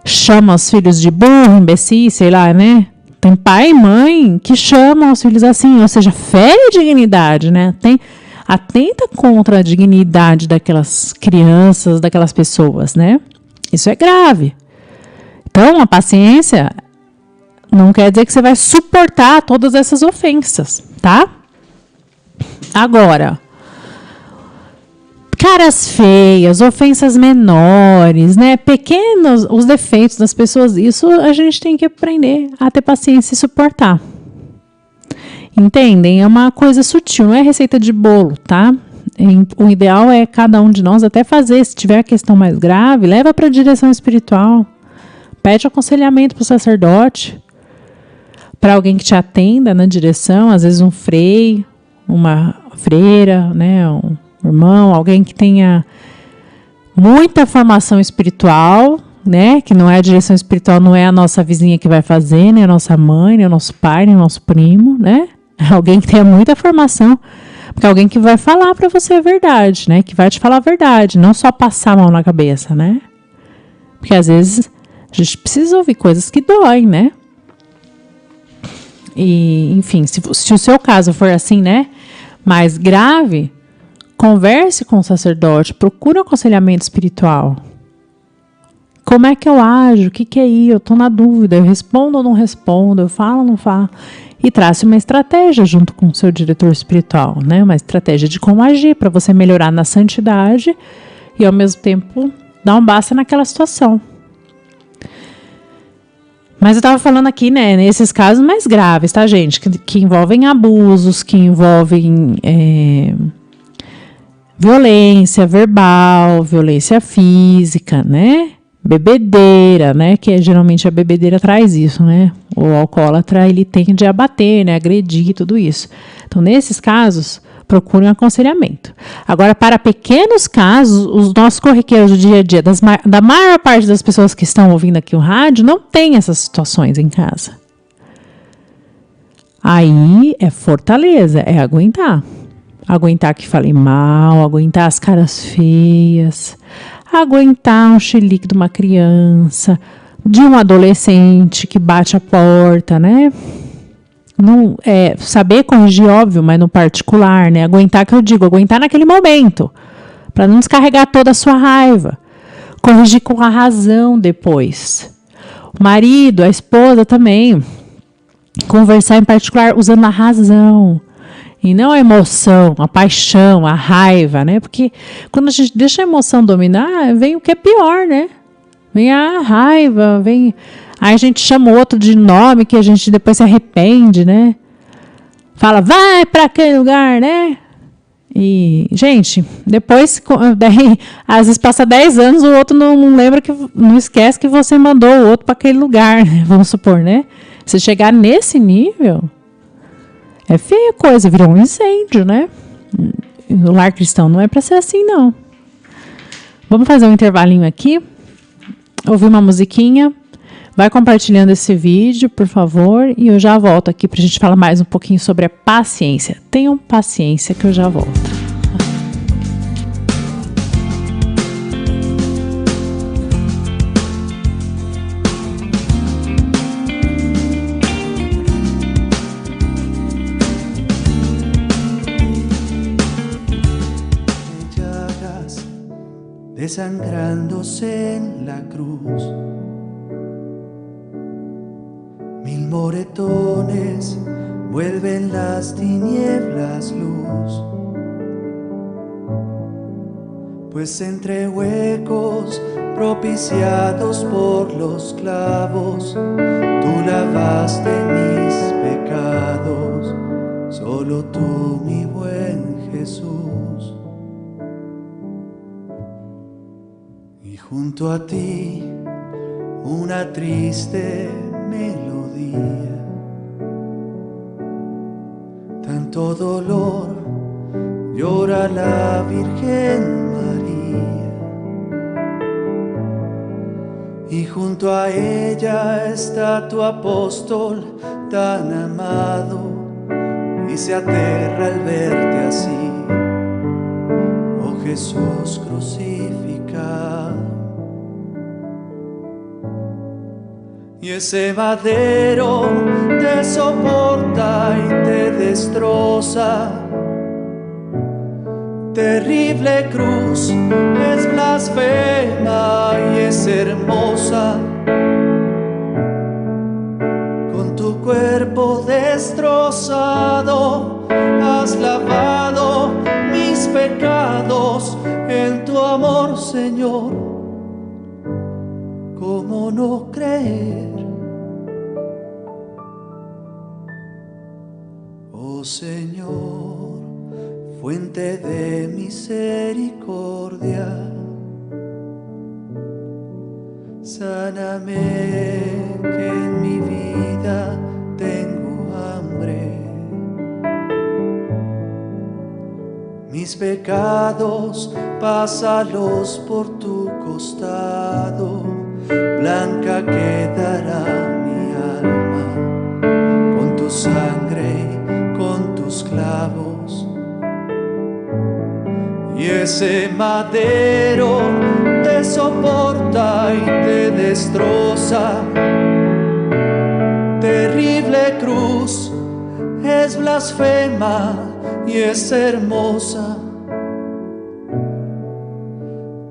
chama os filhos de burro, imbecil, sei lá, né? Tem pai e mãe que chamam os filhos assim, ou seja, fere a dignidade, né? Atenta contra a dignidade daquelas crianças, daquelas pessoas, né? Isso é grave. Então, a paciência não quer dizer que você vai suportar todas essas ofensas, tá? Agora, caras feias, ofensas menores, né? Pequenos, os defeitos das pessoas, isso a gente tem que aprender a ter paciência e suportar. Entendem? É uma coisa sutil, não é receita de bolo, tá? O ideal é cada um de nós até fazer, se tiver a questão mais grave, leva para a direção espiritual, Pede aconselhamento para o sacerdote, para alguém que te atenda na direção, às vezes um frei, uma freira, né, um irmão, alguém que tenha muita formação espiritual, né, que não é a direção espiritual, não é a nossa vizinha que vai fazer, nem a nossa mãe, nem o nosso pai, nem o nosso primo, né? Alguém que tenha muita formação, porque é alguém que vai falar para você a verdade, né? Que vai te falar a verdade, não só passar a mão na cabeça, né? Porque às vezes a gente precisa ouvir coisas que doem, né? E, enfim, se o seu caso for assim, né, mais grave, converse com o sacerdote, procure um aconselhamento espiritual. Como é que eu ajo? O que é isso? Eu estou na dúvida, eu respondo ou não respondo, eu falo ou não falo. E trace uma estratégia junto com o seu diretor espiritual, né? Uma estratégia de como agir para você melhorar na santidade e ao mesmo tempo dar um basta naquela situação. Mas eu estava falando aqui, né, nesses casos mais graves, tá, gente? Que envolvem abusos, que envolvem violência verbal, violência física, né? Bebedeira, né? Que geralmente a bebedeira traz isso, né? O alcoólatra, ele tende a bater, né? Agredir, tudo isso. Então, nesses casos, procure um aconselhamento. Agora, para pequenos casos, os nossos corriqueiros do dia a dia, da maior parte das pessoas que estão ouvindo aqui o rádio, não tem essas situações em casa. Aí é fortaleza, é aguentar. Aguentar que falei mal, aguentar as caras feias, aguentar um chilique de uma criança, de um adolescente que bate a porta, né? Não, saber corrigir, óbvio, mas no particular, né? Aguentar, que eu digo, aguentar naquele momento, para não descarregar toda a sua raiva. Corrigir com a razão depois. O marido, a esposa também. Conversar em particular usando a razão. E não a emoção, a paixão, a raiva, né? Porque quando a gente deixa a emoção dominar, vem o que é pior, né? Vem a raiva, vem... Aí a gente chama o outro de nome que a gente depois se arrepende, né? Fala, vai pra aquele lugar, né? E, gente, depois, daí, às vezes passa 10 anos, o outro não lembra, não esquece que você mandou o outro para aquele lugar, né? Vamos supor, né? Se chegar nesse nível, é feia coisa, virou um incêndio, né? No lar cristão não é para ser assim, não. Vamos fazer um intervalinho aqui, ouvir uma musiquinha. Vai compartilhando esse vídeo, por favor, e eu já volto aqui para a gente falar mais um pouquinho sobre a paciência. Tenham paciência que eu já volto. Desangrándose en la cruz, mil moretones vuelven las tinieblas luz, pues entre huecos propiciados por los clavos, tú lavaste mis pecados, solo tú, mi buen Jesús. Y junto a ti una triste melodía, tanto dolor llora la Virgen María, y junto a ella está tu apóstol tan amado, y se aterra al verte así, oh Jesús crucificado. Y ese madero te soporta y te destroza. Terrible cruz, es blasfema y es hermosa. Con tu cuerpo destrozado has lavado mis pecados en tu amor, Señor. ¿Cómo no creer? Oh Señor, fuente de misericordia, sáname pecados, pásalos por tu costado, blanca quedará mi alma, con tu sangre, con tus clavos. Y ese madero te soporta y te destroza, terrible cruz, es blasfema y es hermosa.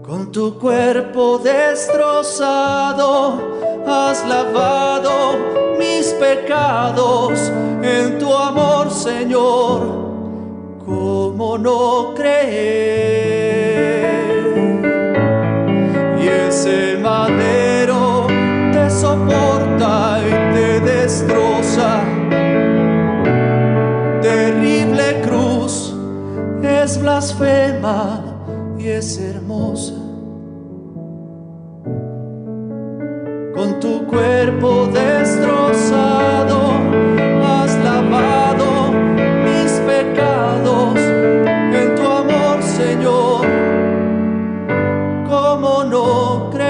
Con tu cuerpo destrozado has lavado mis pecados. En tu amor, Señor, ¿cómo no creer? Y ese madero te soporta y te destroza, terrible cruz, es blasfema y es hermosa. Con tu cuerpo destrozado has lavado mis pecados. En tu amor, Señor, ¿cómo no creer?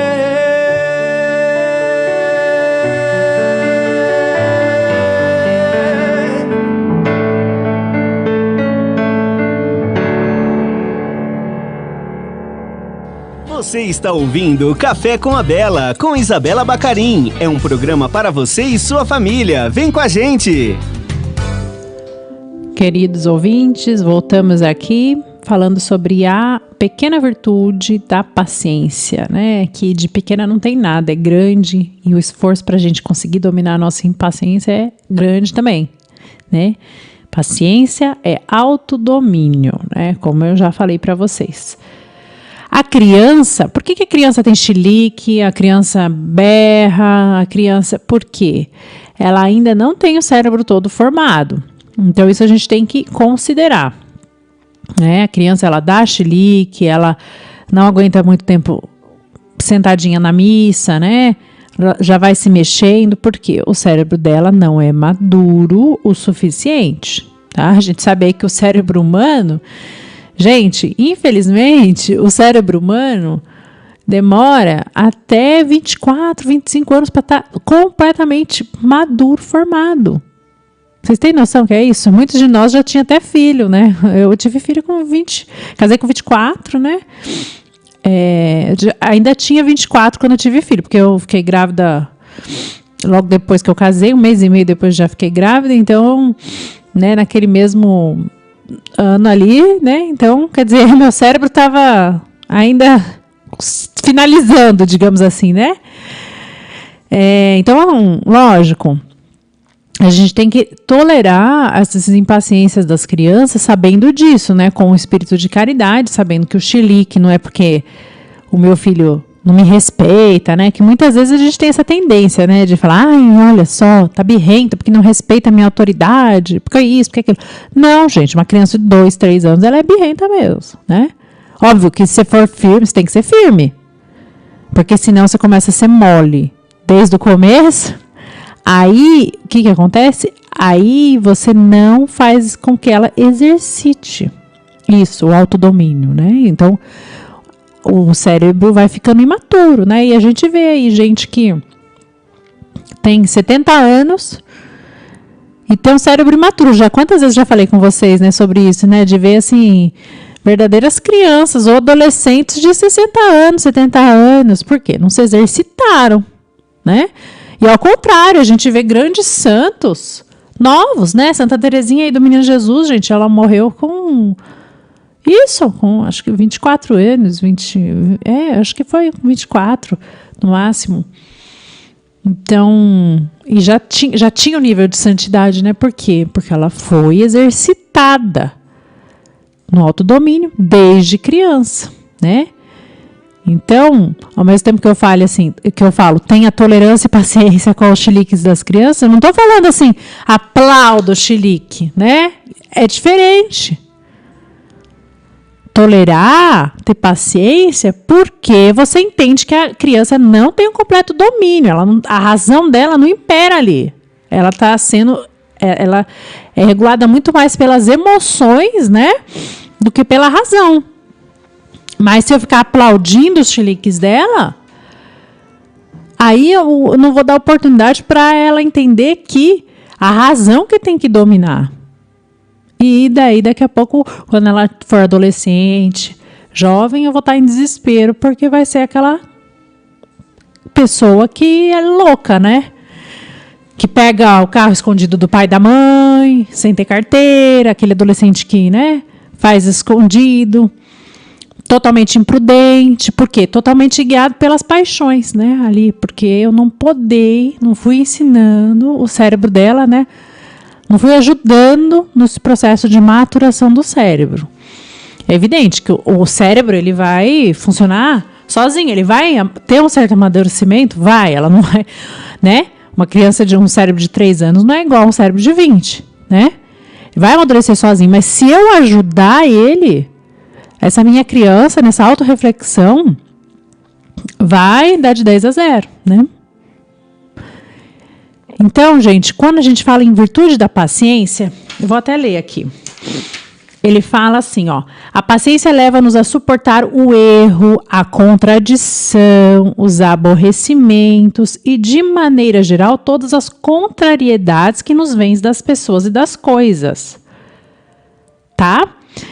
Você está ouvindo Café com a Bela, com Isabela Bacarim. É um programa para você e sua família. Vem com a gente! Queridos ouvintes, voltamos aqui falando sobre a pequena virtude da paciência, né? Que de pequena não tem nada, é grande, e o esforço para a gente conseguir dominar a nossa impaciência é grande também, né? Paciência é autodomínio, né? Como eu já falei para vocês. A criança, por que a criança tem chilique, a criança berra, a criança... Por quê? Ela ainda não tem o cérebro todo formado. Então, isso a gente tem que considerar. Né? A criança, ela dá chilique, ela não aguenta muito tempo sentadinha na missa, né? Já vai se mexendo, porque o cérebro dela não é maduro o suficiente. Tá? A gente sabe aí que o cérebro humano... Gente, infelizmente, o cérebro humano demora até 24, 25 anos para estar completamente maduro, formado. Vocês têm noção que é isso? Muitos de nós já tinham até filho, né? Eu tive filho com 20, casei com 24, né? Ainda tinha 24 quando eu tive filho, porque eu fiquei grávida logo depois que eu casei, 1 mês e meio depois já fiquei grávida, então, né, naquele mesmo... ano ali, né? Então, quer dizer, meu cérebro estava ainda finalizando, digamos assim, né? Então, lógico, a gente tem que tolerar essas impaciências das crianças, sabendo disso, né? Com o espírito de caridade, sabendo que o chilique não é porque o meu filho não me respeita, né? Que muitas vezes a gente tem essa tendência, né? De falar, ai, olha só, tá birrenta porque não respeita a minha autoridade, porque isso, porque aquilo. Não, gente, uma criança de 2, 3 anos, ela é birrenta mesmo, né? Óbvio que se você for firme, você tem que ser firme. Porque senão você começa a ser mole desde o começo. Aí, o que acontece? Aí você não faz com que ela exercite isso, o autodomínio, né? Então... o cérebro vai ficando imaturo, né? E a gente vê aí gente que tem 70 anos e tem um cérebro imaturo. Já quantas vezes já falei com vocês, né, sobre isso, né? De ver, assim, verdadeiras crianças ou adolescentes de 60 anos, 70 anos. Por quê? Não se exercitaram, né? E ao contrário, a gente vê grandes santos novos, né? Santa Terezinha aí do Menino Jesus, gente, ela morreu com... Isso, com acho que 24 anos, acho que foi 24 no máximo. Então, e já tinha o nível de santidade, né? Por quê? Porque ela foi exercitada no autodomínio desde criança, né? Então, ao mesmo tempo que eu falo assim, tenha tolerância e paciência com os chiliques das crianças, eu não estou falando assim, aplauda o chilique, né? É diferente. Tolerar, ter paciência, porque você entende que a criança não tem um completo domínio, a razão dela não impera ali. Ela está sendo, ela é regulada muito mais pelas emoções, né? do que pela razão. Mas se eu ficar aplaudindo os chiliques dela, aí eu não vou dar oportunidade para ela entender que a razão que tem que dominar. E daí, daqui a pouco, quando ela for adolescente, jovem, eu vou estar em desespero, porque vai ser aquela pessoa que é louca, né? Que pega o carro escondido do pai e da mãe, sem ter carteira, aquele adolescente que, né, faz escondido, totalmente imprudente. Por quê? Totalmente guiado pelas paixões, né? Ali, porque eu não fui ensinando o cérebro dela, né? Não fui ajudando nesse processo de maturação do cérebro. É evidente que o cérebro, ele vai funcionar sozinho, ele vai ter um certo amadurecimento? Vai, ela não vai, né? Uma criança de um cérebro de 3 anos não é igual a um cérebro de 20, né? Vai amadurecer sozinho, mas se eu ajudar ele, essa minha criança, nessa autorreflexão, vai dar de 10 a 0, né? Então, gente, quando a gente fala em virtude da paciência, eu vou até ler aqui. Ele fala assim, ó: a paciência leva-nos a suportar o erro, a contradição, os aborrecimentos e, de maneira geral, todas as contrariedades que nos vêm das pessoas e das coisas. Tá?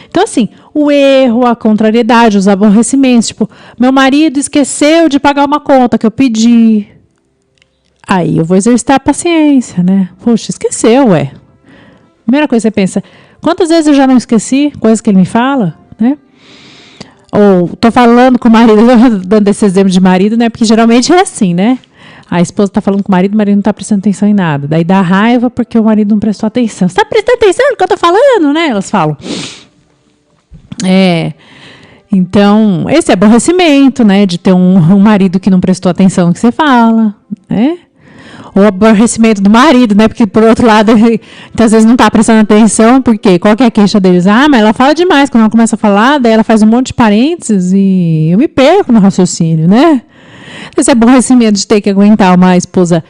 Então, assim, o erro, a contrariedade, os aborrecimentos, tipo, meu marido esqueceu de pagar uma conta que eu pedi. Aí eu vou exercitar a paciência, né? Poxa, esqueceu, ué. Primeira coisa que você pensa, quantas vezes eu já não esqueci coisas que ele me fala, né? Ou tô falando com o marido, dando esse exemplo de marido, né? Porque geralmente é assim, né? A esposa tá falando com o marido não tá prestando atenção em nada. Daí dá raiva porque o marido não prestou atenção. Você tá prestando atenção no que eu tô falando, né? Elas falam. Então, esse é aborrecimento, né? De ter um marido que não prestou atenção no que você fala, né? O aborrecimento do marido, né? Porque, por outro lado, ele muitas vezes não está prestando atenção, porque qual que é a queixa deles? Ah, mas ela fala demais. Quando ela começa a falar, daí ela faz um monte de parênteses e eu me perco no raciocínio, né? Esse aborrecimento de ter que aguentar uma esposa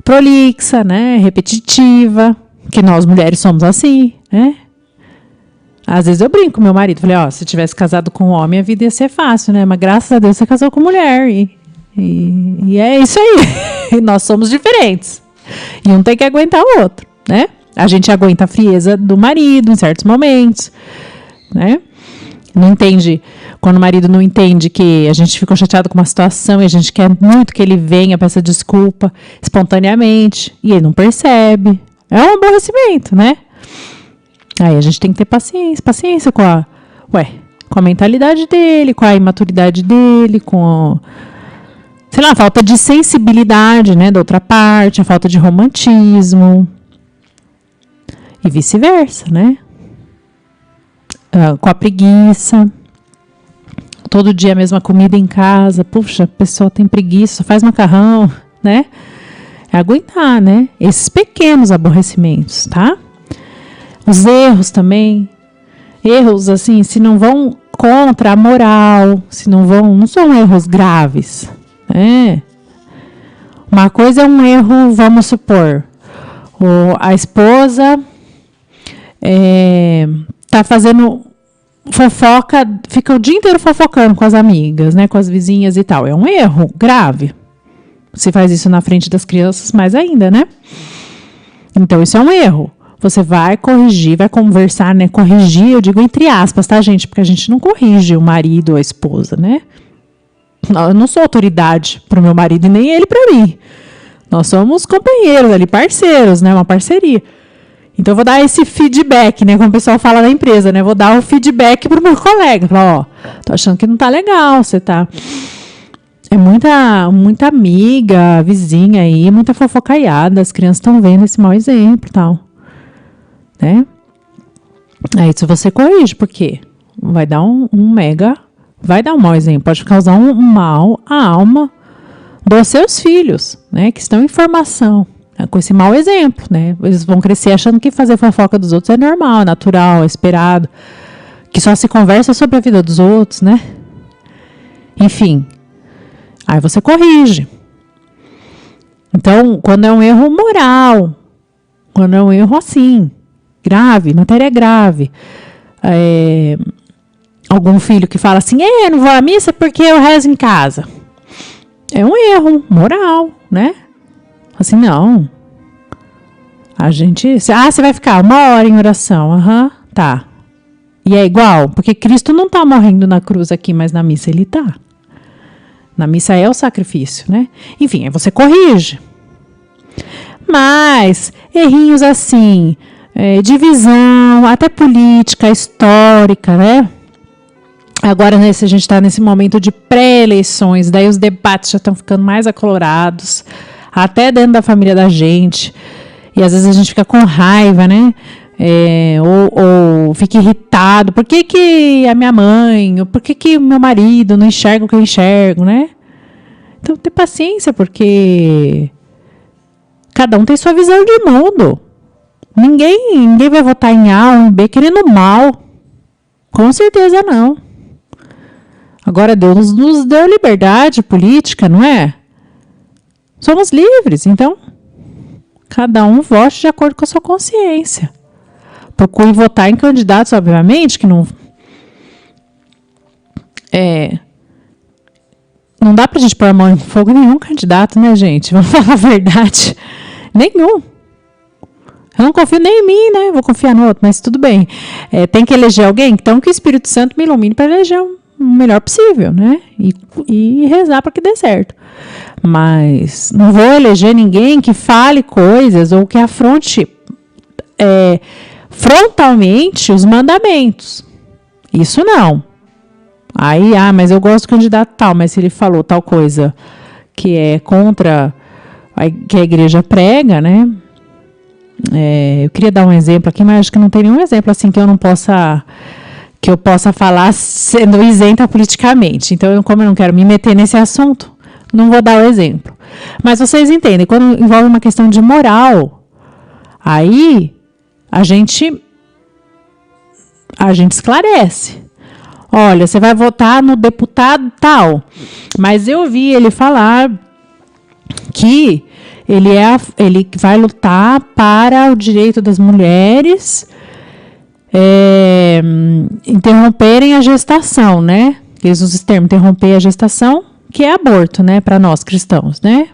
prolixa, né? Repetitiva, que nós mulheres somos assim, né? Às vezes eu brinco com meu marido, falei, ó, se tivesse casado com um homem, a vida ia ser fácil, né? Mas graças a Deus você casou com mulher e é isso aí. E nós somos diferentes. E um tem que aguentar o outro, né? A gente aguenta a frieza do marido em certos momentos, né? Não entende, quando o marido não entende que a gente ficou chateado com uma situação e a gente quer muito que ele venha para essa desculpa espontaneamente e ele não percebe. É um aborrecimento, né? Aí a gente tem que ter paciência com a mentalidade dele, com a imaturidade dele, com a falta de sensibilidade, né, da outra parte, a falta de romantismo e vice-versa, né? Com a preguiça, todo dia a mesma comida em casa, puxa, a pessoa tem preguiça, só faz macarrão, né? É aguentar, né? Esses pequenos aborrecimentos, tá? Os erros também, erros assim, se não vão contra a moral, não são erros graves, né? Uma coisa é um erro, vamos supor, a esposa tá fazendo fofoca, fica o dia inteiro fofocando com as amigas, né, com as vizinhas e tal, é um erro grave. Se faz isso na frente das crianças, mais ainda, né? Então isso é um erro. Você vai corrigir, vai conversar, né? Corrigir, eu digo entre aspas, tá, gente? Porque a gente não corrige o marido ou a esposa, né? Eu não sou autoridade para o meu marido e nem ele para mim. Nós somos companheiros ali, parceiros, né? Uma parceria. Então, eu vou dar esse feedback, né? Como o pessoal fala na empresa, né? Vou dar o feedback para o meu colega. Falar, ó, tô achando que não tá legal, você tá... É muita amiga, vizinha aí, muita fofocaiada. As crianças estão vendo esse mau exemplo e tal. Né? Aí se você corrige, porque vai dar vai dar um mau exemplo, pode causar um mal à alma dos seus filhos, né, que estão em formação, né, com esse mau exemplo, né, eles vão crescer achando que fazer fofoca dos outros é normal, é natural, é esperado, que só se conversa sobre a vida dos outros, né, enfim, aí você corrige. Então, quando é um erro moral, quando é um erro assim, grave, matéria grave, algum filho que fala assim, não vou à missa porque eu rezo em casa. É um erro moral, né? Assim, não. A gente... você vai ficar 1 hora em oração. Tá. E é igual, porque Cristo não tá morrendo na cruz aqui, mas na missa ele tá. Na missa é o sacrifício, né? Enfim, aí você corrige. Mas, errinhos assim, divisão, até política, histórica, né? Agora, a gente está nesse momento de pré-eleições, daí os debates já estão ficando mais acalorados, até dentro da da gente. E às vezes a gente fica com raiva, né? Ou fica irritado. Por que a minha mãe? Ou por que o meu marido não enxerga o que eu enxergo, né? Então, ter paciência, porque cada um tem sua visão de mundo. Ninguém vai votar em A ou em B querendo mal. Com certeza não. Agora, Deus nos deu liberdade política, não é? Somos livres, então cada um vote de acordo com a sua consciência. Procure votar em candidatos, obviamente, que não... Não dá pra gente pôr a mão em fogo em nenhum candidato, né, gente? Vamos falar a verdade. Nenhum. Eu não confio nem em mim, né? Vou confiar no outro, mas tudo bem. Tem que eleger alguém? Então que o Espírito Santo me ilumine para eleger o melhor possível, né? E rezar para que dê certo. Mas não vou eleger ninguém que fale coisas ou que afronte frontalmente os mandamentos. Isso não. Aí, mas eu gosto do candidato tal, mas se ele falou tal coisa que é contra que a igreja prega, né? Eu queria dar um exemplo aqui, mas acho que não tem nenhum exemplo assim que eu possa falar sendo isenta politicamente. Então, como eu não quero me meter nesse assunto, não vou dar o exemplo. Mas vocês entendem, quando envolve uma questão de moral, aí a gente esclarece. Olha, você vai votar no deputado tal, mas eu vi ele falar que ele vai lutar para o direito das mulheres interromperem a gestação, né? Eles usam esse termo, interromper a gestação, que é aborto, né? Para nós cristãos, né?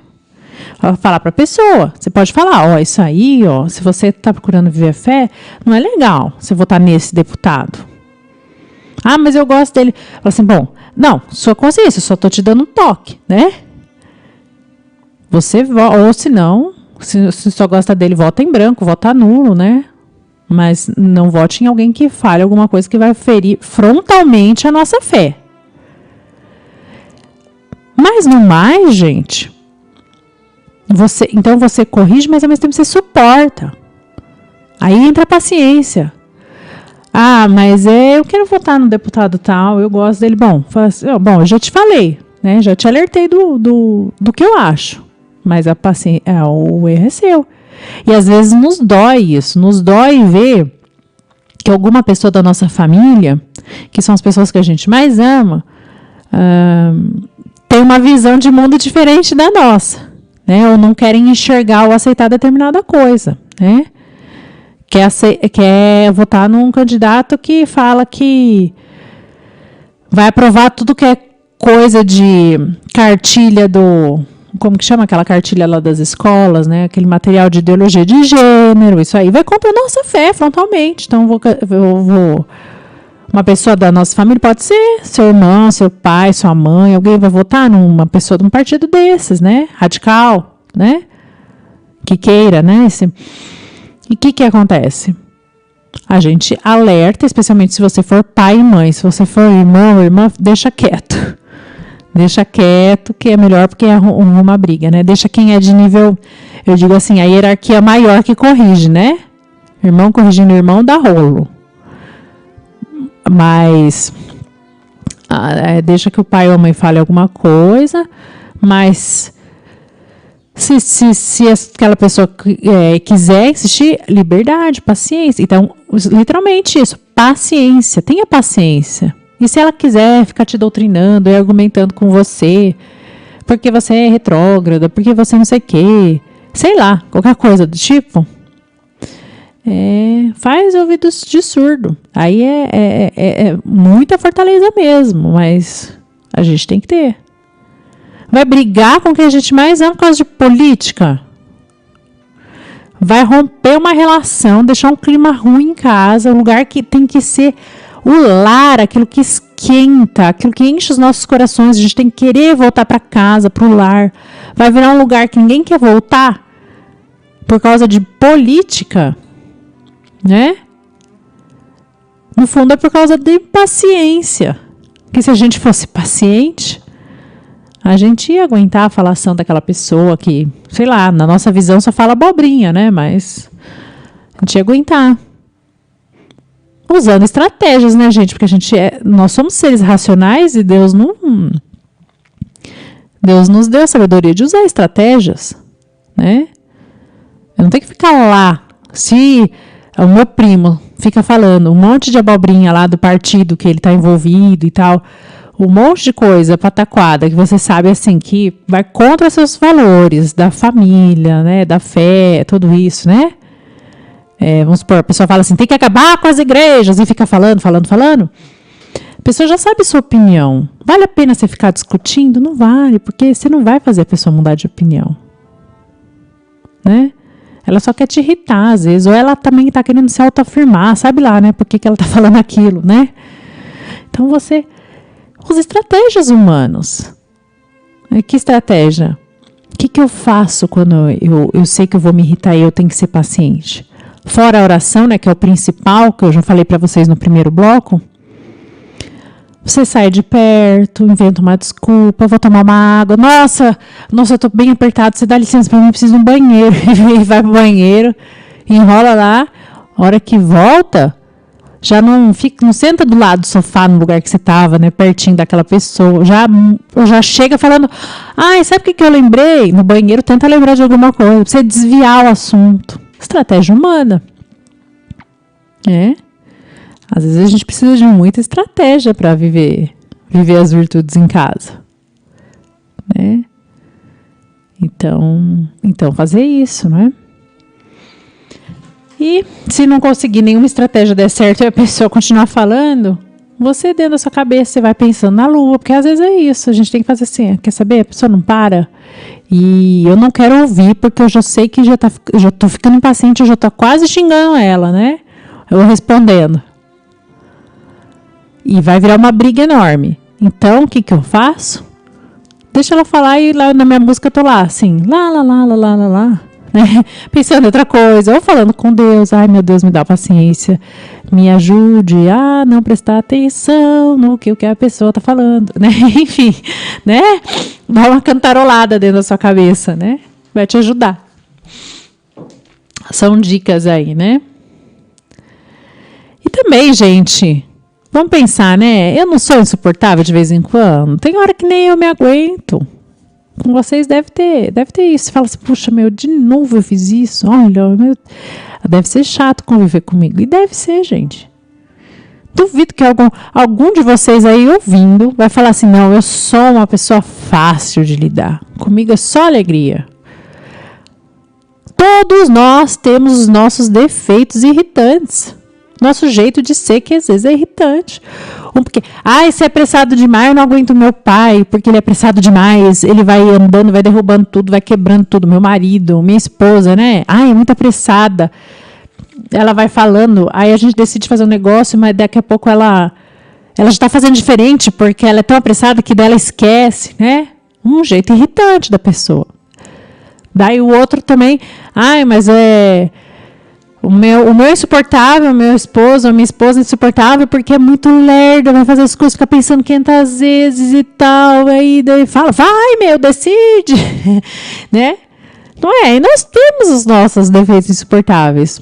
Falar para a pessoa, você pode falar, isso aí, se você está procurando viver fé, não é legal você votar nesse deputado. Mas eu gosto dele. Fala assim, não, sua consciência, eu só estou te dando um toque, né? Você ou se não, se só gosta dele, vota em branco, vota nulo, né? Mas não vote em alguém que fale alguma coisa que vai ferir frontalmente a nossa fé. Mas no mais, gente, então você corrige, mas ao mesmo tempo você suporta. Aí entra a paciência. Mas eu quero votar no deputado tal, eu gosto dele. Eu já te falei, né? Já te alertei do que eu acho. Mas a paciência, o erro é seu. E às vezes nos dói isso. Nos dói ver que alguma pessoa da nossa família, que são as pessoas que a gente mais ama, tem uma visão de mundo diferente da nossa, né? Ou não querem enxergar ou aceitar determinada coisa, né? Quer votar num candidato que fala que vai aprovar tudo que é coisa de cartilha como que chama aquela cartilha lá das escolas, né? Aquele material de ideologia de gênero, isso aí vai contra a nossa fé frontalmente. Então, uma pessoa da nossa família pode ser seu irmão, seu pai, sua mãe, alguém vai votar numa pessoa de um partido desses, né? Radical, né? Que queira, né? E o que acontece? A gente alerta, especialmente se você for pai e mãe. Se você for irmão ou irmã, deixa quieto. Deixa quieto, que é melhor porque arruma uma briga, né? Deixa quem é de nível, eu digo assim, a hierarquia maior que corrige, né? Irmão corrigindo irmão dá rolo. Mas deixa que o pai ou a mãe fale alguma coisa, mas se aquela pessoa quiser insistir, liberdade, paciência. Então, literalmente isso, paciência, tenha paciência. E se ela quiser ficar te doutrinando e argumentando com você, porque você é retrógrada, porque você não sei o quê, sei lá, qualquer coisa do tipo, Faz ouvidos de surdo. Aí é muita fortaleza mesmo, mas a gente tem que ter. Vai brigar com quem a gente mais ama por causa de política? Vai romper uma relação, deixar um clima ruim em casa, um lugar que tem que ser o lar, aquilo que esquenta, aquilo que enche os nossos corações. A gente tem que querer voltar para casa, para o lar. Vai virar um lugar que ninguém quer voltar por causa de política, né? No fundo é por causa de impaciência. Porque se a gente fosse paciente, a gente ia aguentar a falação daquela pessoa que, sei lá, na nossa visão só fala abobrinha, né? Mas a gente ia aguentar. Usando estratégias, né, gente? Porque nós somos seres racionais e Deus nos deu a sabedoria de usar estratégias, né? Eu não tenho que ficar lá. Se o meu primo fica falando um monte de abobrinha lá do partido que ele está envolvido e tal, um monte de coisa pataquada que você sabe assim que vai contra seus valores da família, né, da fé, tudo isso, né? Vamos supor, a pessoa fala assim, tem que acabar com as igrejas e fica falando. A pessoa já sabe sua opinião. Vale a pena você ficar discutindo? Não vale, porque você não vai fazer a pessoa mudar de opinião, né? Ela só quer te irritar, às vezes. Ou ela também está querendo se autoafirmar. Sabe lá, né? Por que ela está falando aquilo, né? Então, você usa estratégias humanas. Que estratégia? O que eu faço quando eu sei que eu vou me irritar e eu tenho que ser paciente? Fora a oração, né? Que é o principal, que eu já falei para vocês no primeiro bloco. Você sai de perto, inventa uma desculpa, vou tomar uma água. Nossa, eu tô bem apertado, você dá licença para mim, preciso de um banheiro. E vai pro banheiro, enrola lá. A hora que volta, já não senta do lado do sofá, no lugar que você tava, né, pertinho daquela pessoa. Já chega falando, sabe o que eu lembrei? No banheiro, tenta lembrar de alguma coisa, pra você desviar o assunto. Estratégia humana. Às vezes a gente precisa de muita estratégia para viver as virtudes em casa, né? Então fazer isso, né? E se não conseguir nenhuma estratégia der certo e a pessoa continuar falando, você dentro da sua cabeça, você vai pensando na lua, porque às vezes é isso, a gente tem que fazer assim, quer saber? A pessoa não para e eu não quero ouvir porque eu já sei que eu já tô ficando impaciente, eu já tô quase xingando ela, né? Eu vou respondendo. E vai virar uma briga enorme. Então, o que eu faço? Deixa ela falar e lá na minha música eu tô lá, assim, lá, né? Pensando em outra coisa, ou falando com Deus, ai meu Deus, me dá paciência, me ajude a não prestar atenção no que a pessoa tá falando, né? Enfim, né? Dá uma cantarolada dentro da sua cabeça, né? Vai te ajudar. São dicas aí, né? E também, gente, vamos pensar, né? Eu não sou insuportável de vez em quando. Tem hora que nem eu me aguento. Com vocês deve ter isso. Você fala assim, puxa, de novo eu fiz isso. Olha, deve ser chato conviver comigo. E deve ser, gente. Duvido que algum de vocês aí ouvindo vai falar assim, não, eu sou uma pessoa fácil de lidar. Comigo é só alegria. Todos nós temos os nossos defeitos irritantes. Nosso jeito de ser, que às vezes é irritante. Porque, se é apressado demais, eu não aguento meu pai, porque ele é apressado demais, ele vai andando, vai derrubando tudo, vai quebrando tudo. Meu marido, minha esposa, né? É muito apressada. Ela vai falando, aí a gente decide fazer um negócio, mas daqui a pouco ela já está fazendo diferente, porque ela é tão apressada que dela esquece, né? Um jeito irritante da pessoa. Daí o outro também, mas O meu é insuportável, meu esposo, a minha esposa é insuportável porque é muito lerda, vai fazer as coisas, fica pensando 500 vezes e tal, aí daí fala, vai decide, né? Não é? E nós temos os nossos defeitos insuportáveis.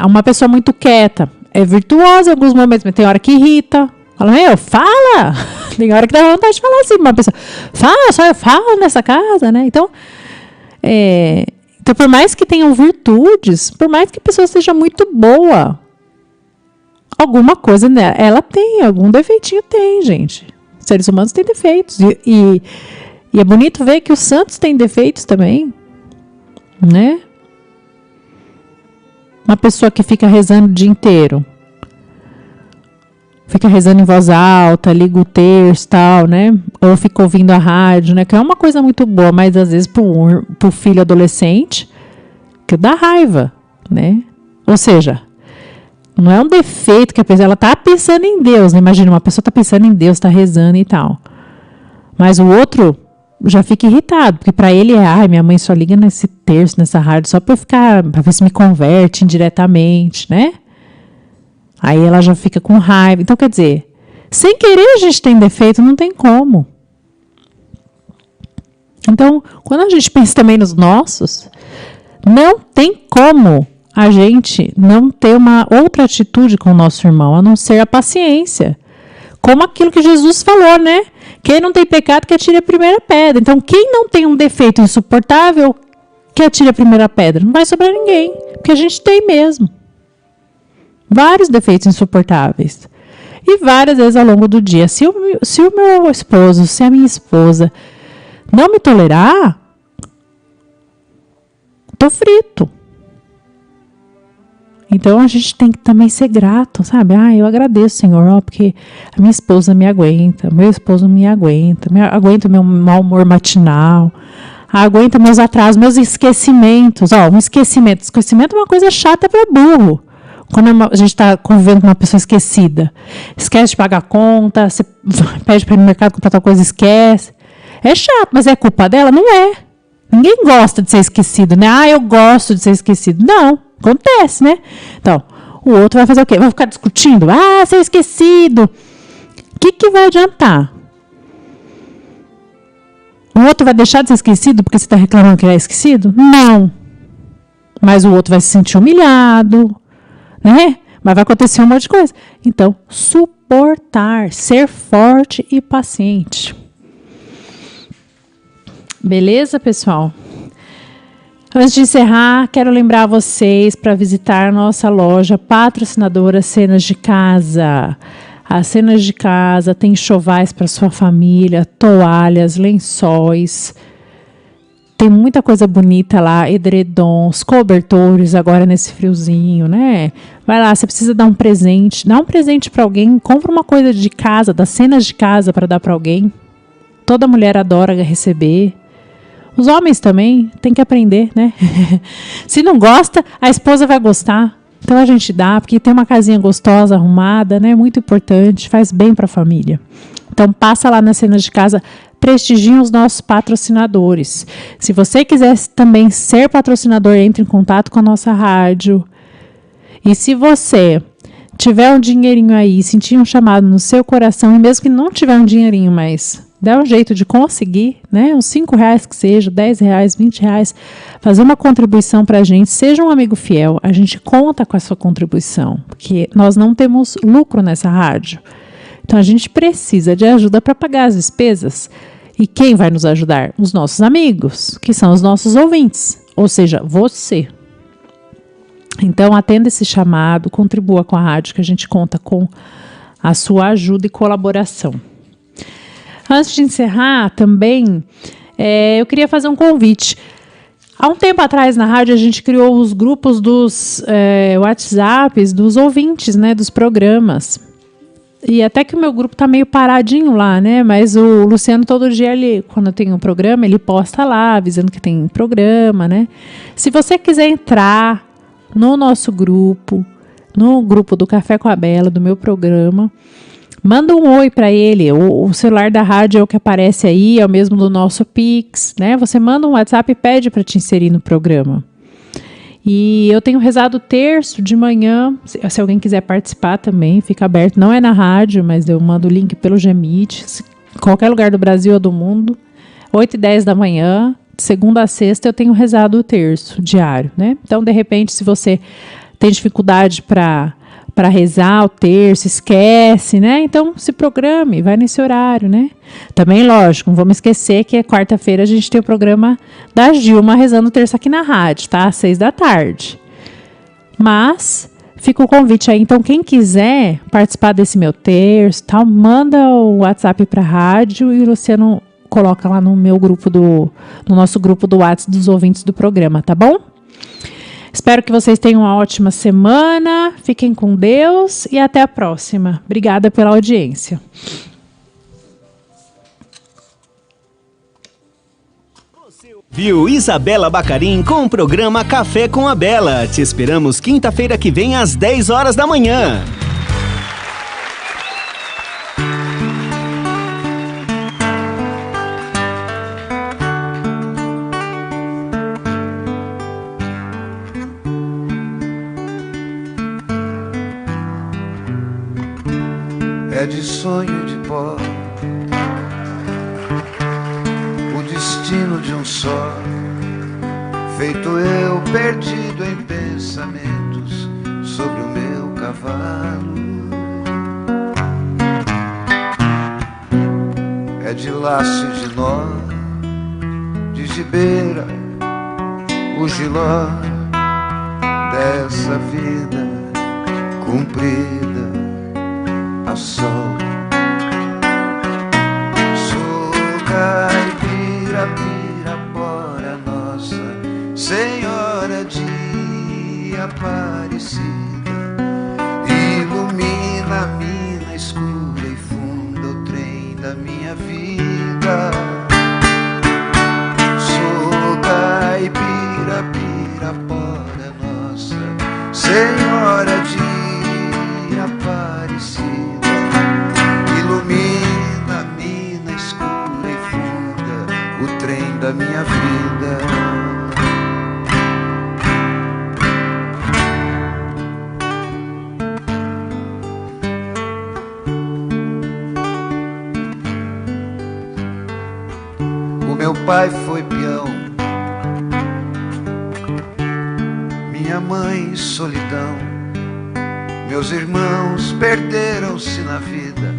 Uma pessoa muito quieta, é virtuosa em alguns momentos, mas tem hora que irrita. Fala, fala! Tem hora que dá vontade de falar assim, uma pessoa, fala, só eu falo nessa casa, né? Então, por mais que tenham virtudes, por mais que a pessoa seja muito boa, alguma coisa, né, ela tem, algum defeitinho tem, gente. Seres humanos têm defeitos. E é bonito ver que os santos têm defeitos também, né? uma pessoa que fica rezando o dia inteiro. Fica rezando em voz alta, liga o terço e tal, né? Ou fica ouvindo a rádio, né? Que é uma coisa muito boa, mas às vezes pro filho adolescente, que dá raiva, né? Ou seja, não é um defeito que a pessoa, ela tá pensando em Deus, né? Imagina, uma pessoa tá pensando em Deus, tá rezando e tal. Mas o outro já fica irritado, porque para ele é, minha mãe só liga nesse terço, nessa rádio, só para ver se me converte indiretamente, né? Aí ela já fica com raiva. Então, quer dizer, sem querer a gente tem defeito, não tem como. Então, quando a gente pensa também nos nossos, não tem como a gente não ter uma outra atitude com o nosso irmão, a não ser a paciência. Como aquilo que Jesus falou, né? Quem não tem pecado, que atire a primeira pedra. Então, quem não tem um defeito insuportável, que atire a primeira pedra. Não vai sobrar ninguém, porque a gente tem mesmo. Vários defeitos insuportáveis. E várias vezes ao longo do dia. Se o meu esposo, se a minha esposa não me tolerar, tô frito. Então, a gente tem que também ser grato, sabe? Eu agradeço, Senhor, porque a minha esposa me aguenta, meu esposo me aguenta, aguenta o meu mau humor matinal, aguenta meus atrasos, meus esquecimentos. Um esquecimento. Esquecimento é uma coisa chata para burro. Quando a gente está convivendo com uma pessoa esquecida. Esquece de pagar a conta, você pede para ir no mercado comprar tal coisa, esquece. É chato, mas é culpa dela? Não é. Ninguém gosta de ser esquecido, né? Eu gosto de ser esquecido. Não, acontece, né? Então, o outro vai fazer o quê? Vai ficar discutindo? Ser esquecido. O que vai adiantar? O outro vai deixar de ser esquecido porque você está reclamando que ele é esquecido? Não. Mas o outro vai se sentir humilhado, né? Mas vai acontecer um monte de coisa. Então, suportar, ser forte e paciente. Beleza, pessoal? Antes de encerrar, quero lembrar vocês para visitar nossa loja patrocinadora Cenas de Casa. As Cenas de Casa tem enxovais para sua família, toalhas, lençóis. Tem muita coisa bonita lá, edredons, cobertores agora nesse friozinho, né? Vai lá, você precisa dar um presente. Dá um presente para alguém, compra uma coisa de casa, das Cenas de Casa para dar para alguém. Toda mulher adora receber. Os homens também têm que aprender, né? Se não gosta, a esposa vai gostar. Então a gente dá, porque tem uma casinha gostosa, arrumada, né? Muito importante, faz bem para a família. Então passa lá nas Cenas de Casa, prestigiem os nossos patrocinadores. Se você quiser também ser patrocinador, entre em contato com a nossa rádio. E se você tiver um dinheirinho aí, sentir um chamado no seu coração, e mesmo que não tiver um dinheirinho, mas dá um jeito de conseguir, né? Uns R$5 que seja, R$10, R$20, fazer uma contribuição para a gente, seja um amigo fiel, a gente conta com a sua contribuição, porque nós não temos lucro nessa rádio. Então a gente precisa de ajuda para pagar as despesas. E quem vai nos ajudar? Os nossos amigos, que são os nossos ouvintes, ou seja, você. Então atenda esse chamado, contribua com a rádio, que a gente conta com a sua ajuda e colaboração. Antes de encerrar, também, eu queria fazer um convite. Há um tempo atrás, na rádio, a gente criou os grupos dos WhatsApps dos ouvintes, né, dos programas. E até que o meu grupo está meio paradinho lá, né? Mas o Luciano, todo dia, quando tem um programa, ele posta lá, avisando que tem programa, né? Se você quiser entrar no nosso grupo, no grupo do Café com a Bela, do meu programa, manda um oi para ele. O celular da rádio é o que aparece aí, é o mesmo do nosso Pix, né? Você manda um WhatsApp e pede para te inserir no programa. E eu tenho rezado terço de manhã, se alguém quiser participar também, fica aberto. Não é na rádio, mas eu mando o link pelo Gmeet, qualquer lugar do Brasil ou do mundo. 8h10 da manhã, de segunda a sexta, eu tenho rezado o terço diário, né? Então, de repente, se você tem dificuldade para rezar o terço, esquece, né? Então, se programe, vai nesse horário, né? Também, lógico, não vamos esquecer que quarta-feira a gente tem o programa da Gilma rezando o terço aqui na rádio, tá? Às 6h. Mas fica o convite aí. Então, quem quiser participar desse meu terço, tal, manda o WhatsApp para a rádio e o Luciano coloca lá no meu grupo no nosso grupo do WhatsApp dos ouvintes do programa, tá bom? Espero que vocês tenham uma ótima semana. Fiquem com Deus e até a próxima. Obrigada pela audiência. Viu Isabela Bacarin com o programa Café com a Bela. Te esperamos quinta-feira que vem às 10 horas da manhã. É de sonho de pó o destino de um só, feito eu perdido em pensamentos sobre o meu cavalo. É de laço e de nó, de gibeira, o giló dessa vida cumprida a sol. Sou caipira, pirapora, Nossa Senhora de Aparecida, ilumina a mina escura e funda o trem da minha vida. Sou caipira, pirapora, Nossa Senhora de Aparecida, ilumina a mina escura e funda o trem da minha vida. O meu pai foi peão, minha mãe solidão, meus irmãos perderam-se na vida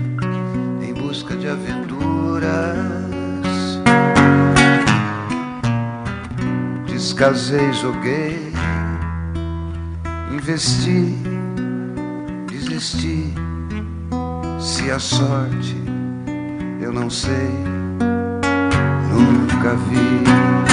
em busca de aventuras. Descasei, joguei, investi, desisti. Se a sorte eu não sei, nunca vi.